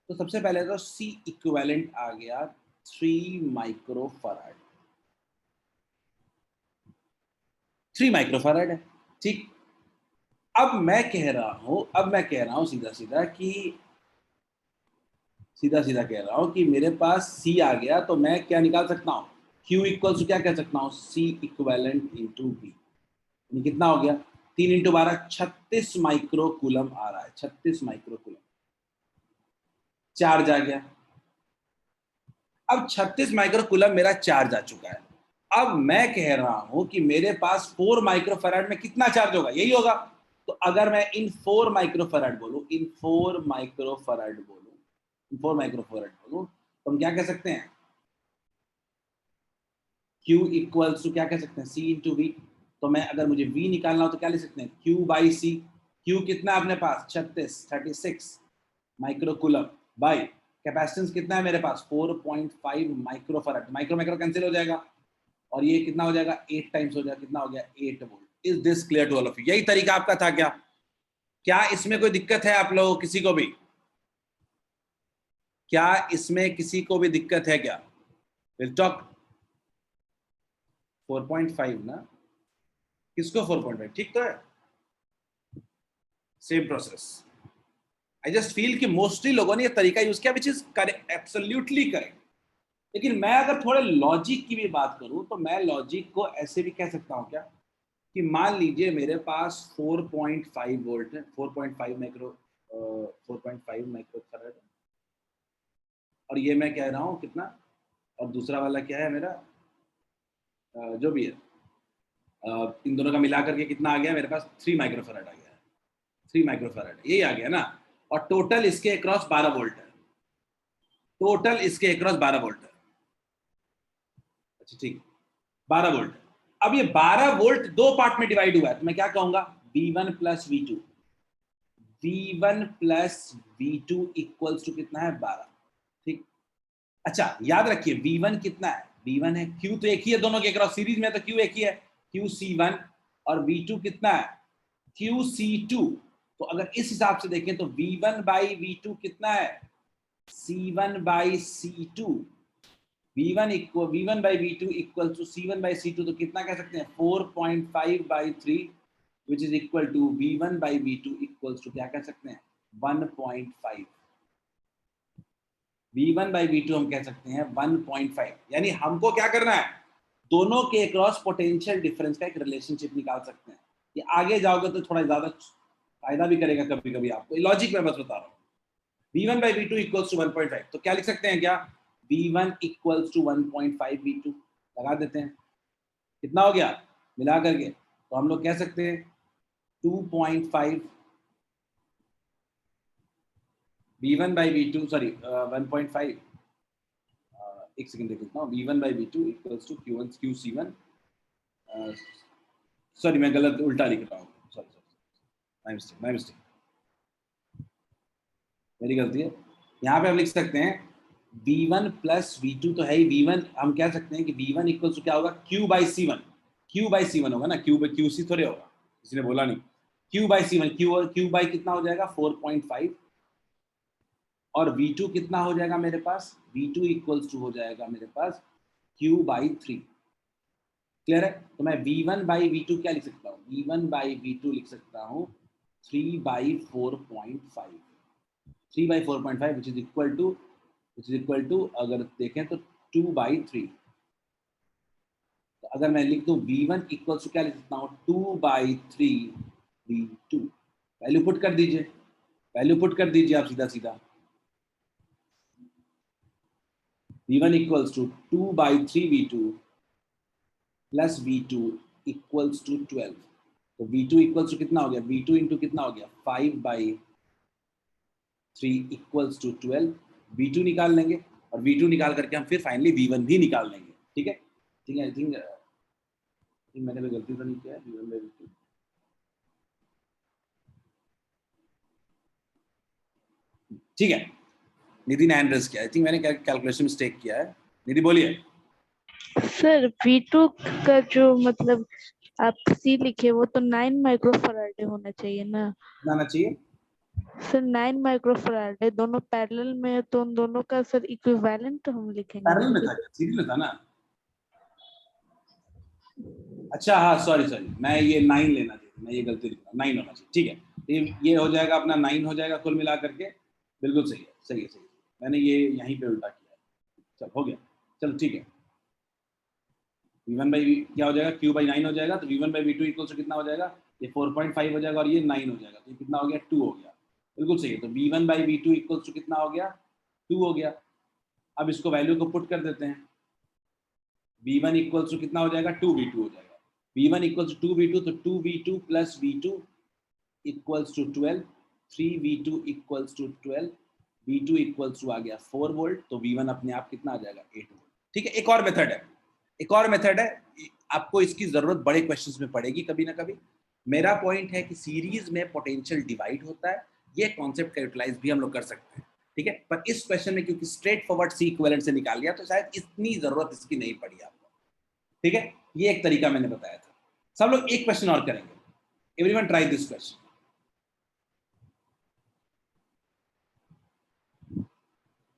तो सबसे पहले तो C इक्विवेलेंट आ गया 3 माइक्रोफैराड। 3 माइक्रोफैराड है, ठीक। अब मैं कह रहा हूं सीधा सीधा कह रहा हूं कि मेरे पास C आ गया, तो मैं क्या निकाल सकता हूं? Q इक्वल्स टू क्या कह सकता हूं? C equivalent into B। कितना हो गया? 3 इंटू 12 36 माइक्रो कूलम आ रहा है, 36 माइक्रो कूलम। चार्ज आ गया। अब 36 माइक्रो कूलम मेरा चार्ज आ चुका है। अब मैं कह रहा हूं कि मेरे पास 4 माइक्रोफैराड में कितना चार्ज होगा? यही होगा। तो अगर मैं इन 4 माइक्रोफैराड बोलूं, तो हम क्या कह सकते हैं? Q इक्वल्स टू क्या कह सकते हैं? C into V। तो मैं अगर मुझे V निकालना हो तो क्या लिख सकते हैं? Q by C। Q कितना अपने पास? 36 माइक्रो कूलम बाई कैपेसिटेंस कितना है मेरे पास 4.5 माइक्रोफैराड, माइक्रो माइक्रो कैंसिल हो जाएगा और ये कितना हो जाएगा 8 टाइम्स हो जाएगा, कितना हो गया 8 volt. Is this clear to all of you? यही तरीका आपका था क्या? क्या इसमें कोई दिक्कत है आप लोगों किसी को भी? क्या इसमें किसी को भी दिक्कत है क्या? विल टॉक 4.5 ना, किसको 4.5 ठीक तो है? Same process. I just feel कि मोस्टली लोगों ने ये तरीका यूज किया, which is correct, absolutely correct. लेकिन मैं अगर थोड़े लॉजिक की भी बात करूं तो मैं लॉजिक को ऐसे भी कह सकता हूं क्या, कि मान लीजिए मेरे पास 4.5 वोल्ट है, 4.5 माइक्रोफैराड, और ये मैं कह रहा हूं कितना, और दूसरा वाला क्या है मेरा, जो भी है, इन दोनों का मिला करके कितना आ गया मेरे पास 3 माइक्रोफैराड आ गया, 3 माइक्रोफैराड यही आ गया ना, और टोटल इसके अक्रॉस 12 वोल्ट है, टोटल इसके अक्रॉस 12 वोल्ट है। अच्छा ठीक, 12 वोल्ट। अब ये 12 वोल्ट दो पार्ट में डिवाइड हुआ है, तो मैं क्या कहूंगा V1 plus V2, V1 plus V2 equals to कितना है 12, ठीक। अच्छा याद रखिए V1 कितना है, V1 है, Q तो एक ही है दोनों के अक्रॉस, सीरीज में तो Q एक ही है, QC1, और V2 कितना है QC2। तो अगर इस हिसाब से देखें तो V1 बाई V2 कितना है C1 by C2, V1 by V2 equal to C1 by C2, तो कितना कह सकते हैं 4.5 by 3 which is equal to V1 by V2 equal to क्या कह सकते हैं 1.5। V1 बाई V2 हम कह सकते हैं 1.5, यानी हमको क्या करना है, दोनों के क्रॉस पोटेंशियल डिफरेंस का एक रिलेशनशिप निकाल सकते हैं। ये आगे जाओगे तो थोड़ा ज्यादा फायदा भी करेगा कभी कभी आपको, लॉजिक में बस बता रहा हूँ। V1 by V2 equals to 1.5, तो क्या लिख सकते हैं क्या, V1 इक्वल्स टू 1.5 V2 लगा देते हैं, कितना हो गया मिला करके, तो हम लोग कह सकते हैं 2.5 V1 बाई V2 सॉरी 1.5, एक सेकंड देख लेता हूँ, V1 by V2 equals to Q1 QC1, sorry मैं गलत उल्टा लिख रहा हूँ, सॉरी माय मिस्टेक, मेरी गलती है। यहाँ पे हम लिख सकते हैं V1 प्लस V2 तो है ही, V1 हम कह सकते हैं कि V1 इक्वल्स टू क्या होगा Q by C1, Q by C1 होगा ना, Q बाई QC थोड़े होगा, किसी ने बोला नहीं, Q by C1, Q by कितना हो जाएगा 4.5, और V2 कितना हो जाएगा मेरे पास, V2 इक्वल्स टू हो जाएगा मेरे पास Q बाई 3। क्लियर है? तो मैं V1 बाई V2 क्या लिख सकता हूँ, V1 बाई V2 लिख सकता हूँ 3 by 4.5, 3 by 4.5 which is equal to अगर देखें तो 2 बाई 3। तो अगर मैं लिख दूं V1 इक्वल्स टू क्या लिख सकता हूँ 2 बाई 3 V2, वैल्यू पुट कर दीजिए, वैल्यू पुट कर दीजिए आप सीधा सीधा, V1 equals to 2 by 3 V2 plus V2 equals to 12, तो V2 इक्वल्स टू कितना हो गया, V2 इंटू कितना हो गया 5 बाई 3 इक्वल्स टू 12, V2 निकाल लेंगे, और V2 निकाल करके हम फिर फाइनली V1 भी निकाल लेंगे। ठीक है, ठीक है, आई थिंक मैंने कोई गलती तो नहीं किया है, V1 बाई V2। ठीक है, निधि ने हैंड रेज किया, आई थिंक मैंने कैलकुलेशन मिस्टेक किया है, निधि बोलिए। सर V2 का जो मतलब आप C लिखे वो तो 9 माइक्रोफैराड होना चाहिए ना, आना चाहिए सर 9 माइक्रोफैराड है, दोनों पैरेलल में है, तो उन दोनों का सर इक्विवेलेंट हम लिखेंगे ना, पैरेलल में था, सीरीज में था ना। अच्छा हाँ सॉरी मैं ये 9 लेना चाहिए, मैं ये गलती लिख रहा हूँ, 9 होना चाहिए। ठीक है, ये हो जाएगा अपना 9 हो जाएगा कुल मिला करके, बिल्कुल सही है, सही है, सही है, मैंने ये यहीं पे उल्टा किया है, चल हो गया, चल ठीक है। V1 बाई क्या हो जाएगा, Q बाई 9 हो जाएगा, तो V1 by V2 equal to कितना हो जाएगा, ये 4.5 हो जाएगा और ये 9 हो जाएगा, तो ये कितना हो गया 2 हो गया, बिल्कुल सही है। तो V1 by V2 equal to कितना हो गया 2 हो गया। अब इसको वैल्यू को पुट कर देते हैं, V1 इक्वल टू कितना हो जाएगा 2V2 हो जाएगा, V1 इक्वल टू 2V2, तो 2V2 plus V2 equals to 12, 3V2 equals to 12, V2 equals to आ गया 4 वोल्ट, तो V1 अपने आप कितना आ जाएगा 8 वोल्ट। ठीक है, एक और मेथड है, एक और मेथड है, आपको इसकी जरूरत बड़े क्वेश्चंस में पड़ेगी कभी ना कभी। मेरा पॉइंट है कि सीरीज में पोटेंशियल डिवाइड होता है, ये कॉन्सेप्ट का यूटिलाइज भी हम लोग कर सकते हैं। ठीक है, पर इस क्वेश्चन में क्योंकि स्ट्रेट फॉरवर्ड सी इक्विवेलेंट से निकाल लिया तो शायद इतनी जरूरत इसकी नहीं पड़ी आपको। ठीक है, ये एक तरीका मैंने बताया था। सब लोग एक क्वेश्चन और करेंगे, एवरीवन ट्राई दिस क्वेश्चन।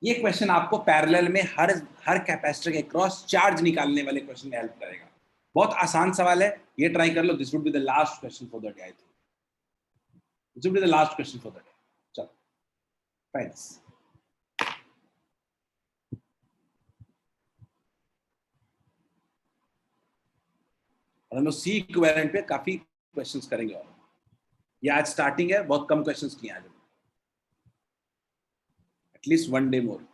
ये क्वेश्चन आपको पैरेलल में हर कैपेसिटर के क्रॉस चार्ज निकालने वाले क्वेश्चन में हेल्प करेगा। बहुत आसान सवाल है, ये ट्राई कर लो। This would be the last question for the day, I think this would be the last question for the day. चलो ट्राई दिस। और हम लोग सी इक्विवेलेंट पे काफी क्वेश्चंस करेंगे, और ये आज स्टार्टिंग है, बहुत कम क्वेश्चंस किए आज, at least one day more.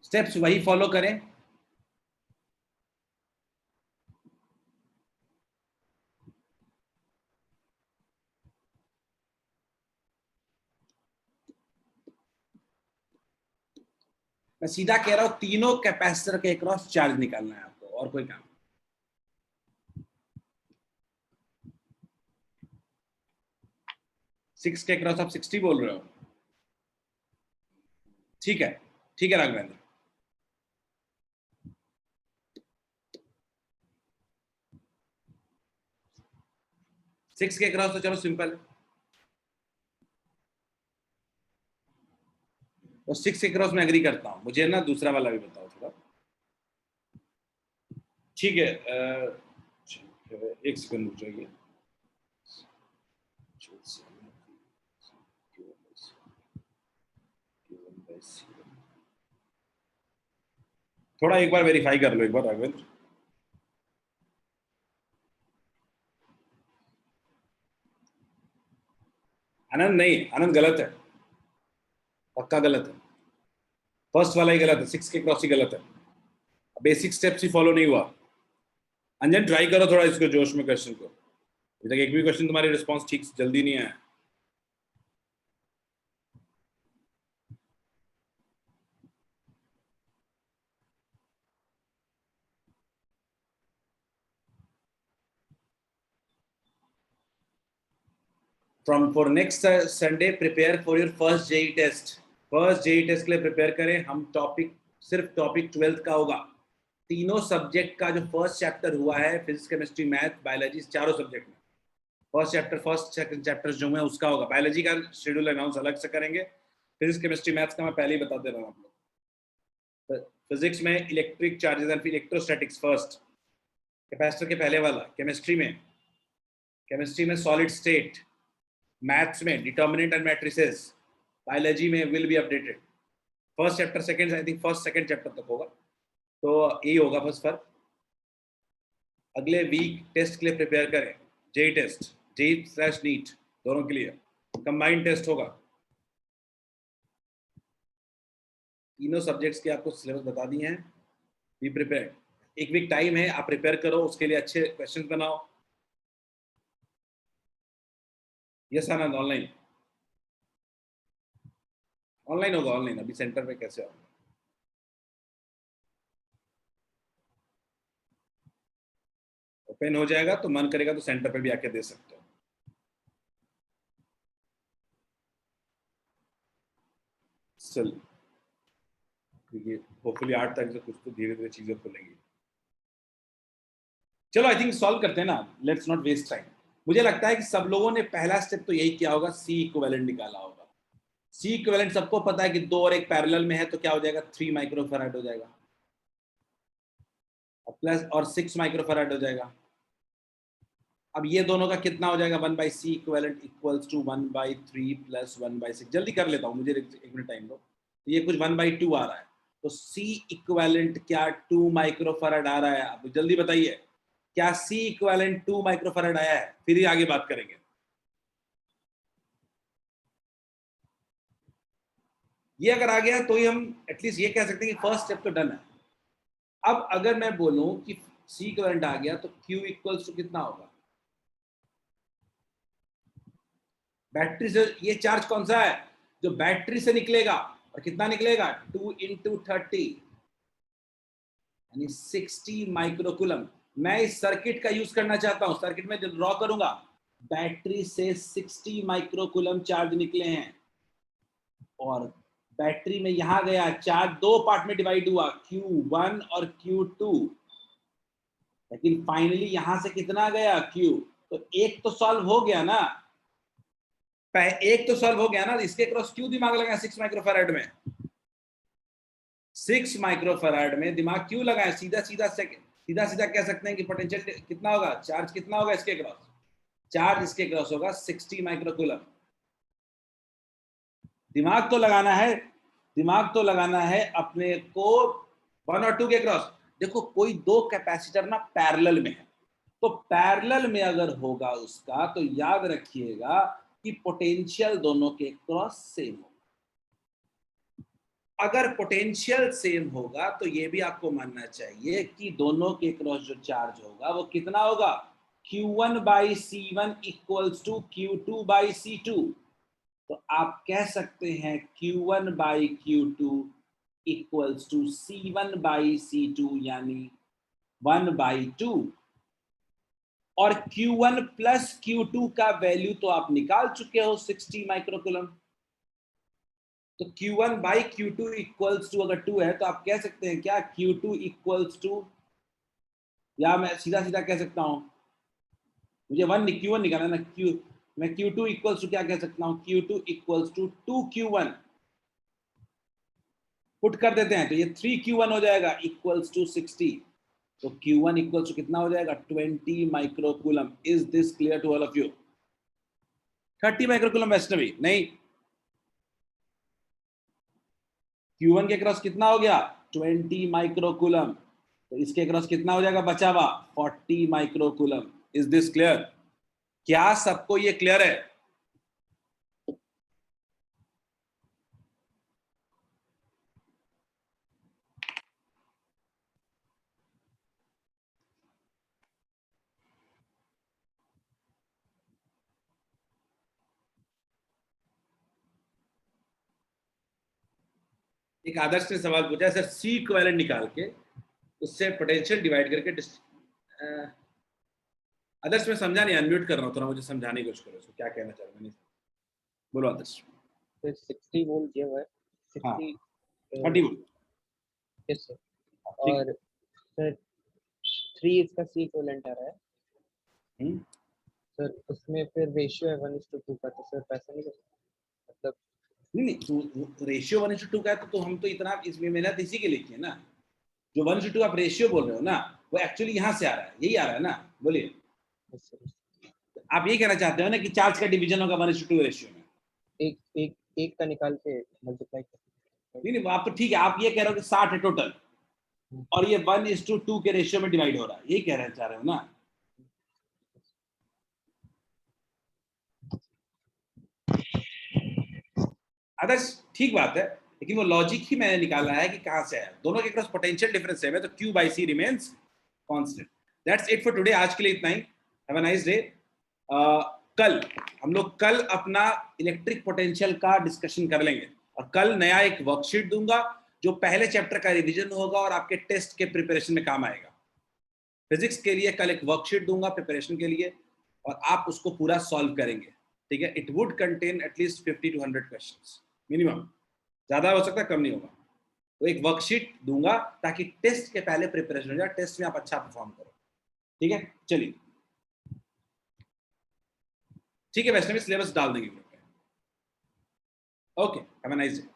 Steps वही फॉलो करें। मैं सीधा कह रहा हूं, तीनों कैपेसिटर के क्रॉस चार्ज निकालना है आपको, और कोई काम। 6 के क्रॉस आप 60 बोल रहे हो? ठीक है, ठीक है राघवेंद्र। 6 के क्रॉस तो चलो सिंपल है, तो 6 के क्रॉस में एग्री करता हूं। मुझे ना दूसरा वाला भी बताओ थोड़ा। ठीक है, एक सेकंड रुक जाइए। थोड़ा एक बार वेरीफाई कर लो, एक बार राघवेंद्र। आनंद नहीं, आनंद गलत है, पक्का गलत है। फर्स्ट वाला ही गलत है, 6 के क्रॉस ही गलत है। बेसिक स्टेप्स ही फॉलो नहीं हुआ। अंजन ट्राई करो थोड़ा इसको जोश में, क्वेश्चन को। अभी तक एक भी क्वेश्चन तुम्हारी रिस्पांस ठीक जल्दी नहीं आया। for next Sunday prepare for your first JEE test। First JEE test के लिए प्रिपेयर करें। हम सिर्फ टॉपिक 12th का होगा। तीनों सब्जेक्ट का जो फर्स्ट चैप्टर हुआ है, फिजिक्स केमिस्ट्री मैथ बायोलॉजी, चारों सब्जेक्ट में फर्स्ट सेकंड चैप्टर जो है उसका होगा। बायोलॉजी का शेड्यूल अनाउंस अलग से करेंगे। फिजिक्स केमिस्ट्री मैथ्स का मैं पहले ही बता दे रहा हूँ आप लोग। फिजिक्स में electric charges and electrostatics first, capacitor के पहले वाला। केमिस्ट्री में सॉलिड स्टेट, मैथ्स में डिटर्मिनेंट एंड मैट्रिसेस, बायोलॉजी में will be updated. First chapter second, I think first second chapter तक होगा, तो यही होगा बस फर्क। अगले वीक टेस्ट के लिए प्रिपेयर करें। जेई टेस्ट, JEE/NEET दोनों के लिए कंबाइंड टेस्ट होगा। तीनों सब्जेक्ट्स के आपको सिलेबस बता दिए हैं। Be prepared. एक वीक टाइम है, आप प्रिपेयर करो, उसके लिए अच्छे क्वेश्चन बनाओ। यस आनंद, ऑनलाइन होगा। ऑनलाइन अभी सेंटर पे कैसे होगा? ओपन हो जाएगा तो मन करेगा तो सेंटर पे भी आके दे सकते हो। चल क्योंकि होपफुली 8 तारीख से कुछ तो धीरे धीरे चीजें खुलेंगी। चलो आई थिंक सॉल्व करते हैं ना, लेट्स नॉट वेस्ट टाइम। मुझे लगता है कि सब लोगों ने पहला स्टेप तो यही किया होगा, सी इक्विवेलेंट निकाला होगा। सी इक्विवेलेंट सबको पता है कि 2 और 1 पैरेलल में है तो क्या हो जाएगा, 3 माइक्रोफैराड हो जाएगा, प्लस और 6 माइक्रोफैराड हो जाएगा। अब ये दोनों का कितना हो जाएगा, 1/c equivalent equals to 1/3 plus 1/6। जल्दी कर लेता हूँ, मुझे 1 मिनट टाइम दो। तो ये कुछ 1/2 आ रहा है, तो c इक्विवेलेंट क्या 2 माइक्रोफैराड आ रहा है? आप जल्दी बताइए, क्या c इक्विवेलेंट 2 माइक्रोफैराड आया है? फिर ही आगे बात करेंगे। ये अगर आ गया तो ही हम एटलीस्ट ये कह सकते हैं कि फर्स्ट स्टेप तो डन है। अब अगर मैं बोलूं कि c इक्विवेलेंट आ गया तो q इक्वल्स टू कितना होगा? बैटरी से ये चार्ज कौन सा है जो बैटरी से निकलेगा, और कितना निकलेगा, 2 × 30 यानी 60 माइक्रोकूलम। मैं इस सर्किट का यूज करना चाहता हूं, सर्किट में जो ड्रॉ करूंगा, बैटरी से 60 माइक्रोकूलम चार्ज निकले हैं, और बैटरी में यहां गया चार्ज 2 पार्ट में डिवाइड हुआ, Q1 और Q2, लेकिन फाइनली यहां से कितना गया, Q। तो एक तो सॉल्व हो गया ना, एक तो सॉल्व हो गया ना, इसके क्रॉस क्यों दिमाग लगाया 6 माइक्रोफैराड में? 6 माइक्रोफैराड में दिमाग क्यों लगाया? सीधा सीधा कह सकते हैं कि पोटेंशियल कितना होगा, चार्ज कितना होगा इसके क्रॉस? चार्ज इसके क्रॉस होगा 60 माइक्रोकूलम। दिमाग तो लगाना है अपने को 1 और 2 के क्रॉस। देखो कोई 2 कैपेसिटर ना पैरेलल में है, तो पैरेलल में अगर होगा उसका, तो याद रखिएगा कि पोटेंशियल दोनों के क्रॉस सेम होगा। अगर पोटेंशियल सेम होगा तो ये भी आपको मानना चाहिए कि दोनों के क्रॉस जो चार्ज होगा वो कितना होगा, Q1/C1 इक्वल्स टू Q2/C2। तो आप कह सकते हैं Q1/Q2 इक्वल्स टू C1/C2 यानी 1/2। और Q1 प्लस Q2 का वैल्यू तो आप निकाल चुके हो 60 माइक्रोकूलम। तो Q1/Q2 इक्वल्स टू, अगर 2 है तो आप कह सकते हैं क्या, Q2 इक्वल्स टू, या मैं सीधा कह सकता हूं, मुझे Q1 निकालना ना, मैं Q2 इक्वल्स टू क्या कह सकता हूं, Q2 equals to 2Q1 put कर देते हैं तो ये 3Q1 हो जाएगा इक्वल्स टू 60। तो Q1 इक्वल्स टू कितना हो जाएगा, 20 microcoulomb. Is this clear to all of you? 30 microcoulomb Vaishnavi नहीं, Q1 के क्रॉस कितना हो गया, 20 माइक्रोकूलम। तो इसके क्रॉस कितना हो जाएगा बचा हुआ, 40 माइक्रोकूलम। Is this clear? क्या सबको ये क्लियर है? एक आदर्श ने सवाल पूछा सर, सी इक्विवेलेंट निकाल के उससे पोटेंशियल डिवाइड करके आदर्श मैं समझा नहीं, अनम्यूट कर रहा हूँ, थोड़ा मुझे समझाने की कोशिश करो उसको क्या कहना चाह रहा है। बोलो आदर्श। तो 60 वोल्ट दिया हुआ है, 60 हाँ, 30 वोल्ट। Yes sir. और सर 3 इसका सी इक्विवेलेंट आ रहा है सर, उसमें फिर रेशियो है 1:2 का, तो सर पैसा नहीं मतलब नहीं तो रेशियो 1:2 का है तो हम तो इतना इसमें मेहनत इसी के लिए की है ना। जो 1:2 आप रेशियो बोल रहे हो ना, वो एक्चुअली यहाँ से आ रहा है, यही आ रहा है ना, बोलिए। आप ये कहना चाहते हो ना कि चार्ज का डिवीजन होगा 1:2 रेशियो में, एक का निकाल के मल्टीप्लाई कर। नहीं आप तो ठीक है, आप ये कह रहे हो कि 60 है टोटल और ये 1:2 के रेशियो में डिवाइड हो रहा है, यही कहना चाह रहे हो ना? आदर्श ठीक बात है, लेकिन वो लॉजिक ही मैंने निकाला है कि कहां से है, दोनों के क्रॉस पोटेंशियल डिफरेंस है, तो Q/C remains constant. That's it for today, आज के लिए इतना ही। Have a nice day. कल हम लोग अपना इलेक्ट्रिक पोटेंशियल का डिस्कशन कर लेंगे, और कल नया एक वर्कशीट दूंगा जो पहले चैप्टर का रिवीजन होगा और आपके टेस्ट के प्रिपरेशन में काम आएगा। फिजिक्स के लिए कल एक वर्कशीट दूंगा प्रिपरेशन के लिए, और आप उसको पूरा सॉल्व करेंगे, ठीक है? It would contain at least 50 to 100 questions minimum, ज्यादा हो सकता है कम नहीं होगा। तो एक वर्कशीट दूंगा ताकि टेस्ट के पहले प्रिपरेशन हो जाए, टेस्ट में आप अच्छा परफॉर्म करो। ठीक है, चलिए ठीक है वैष्णवी, सिलेबस डाल देंगे ग्रुप पे। Okay, have a nice day.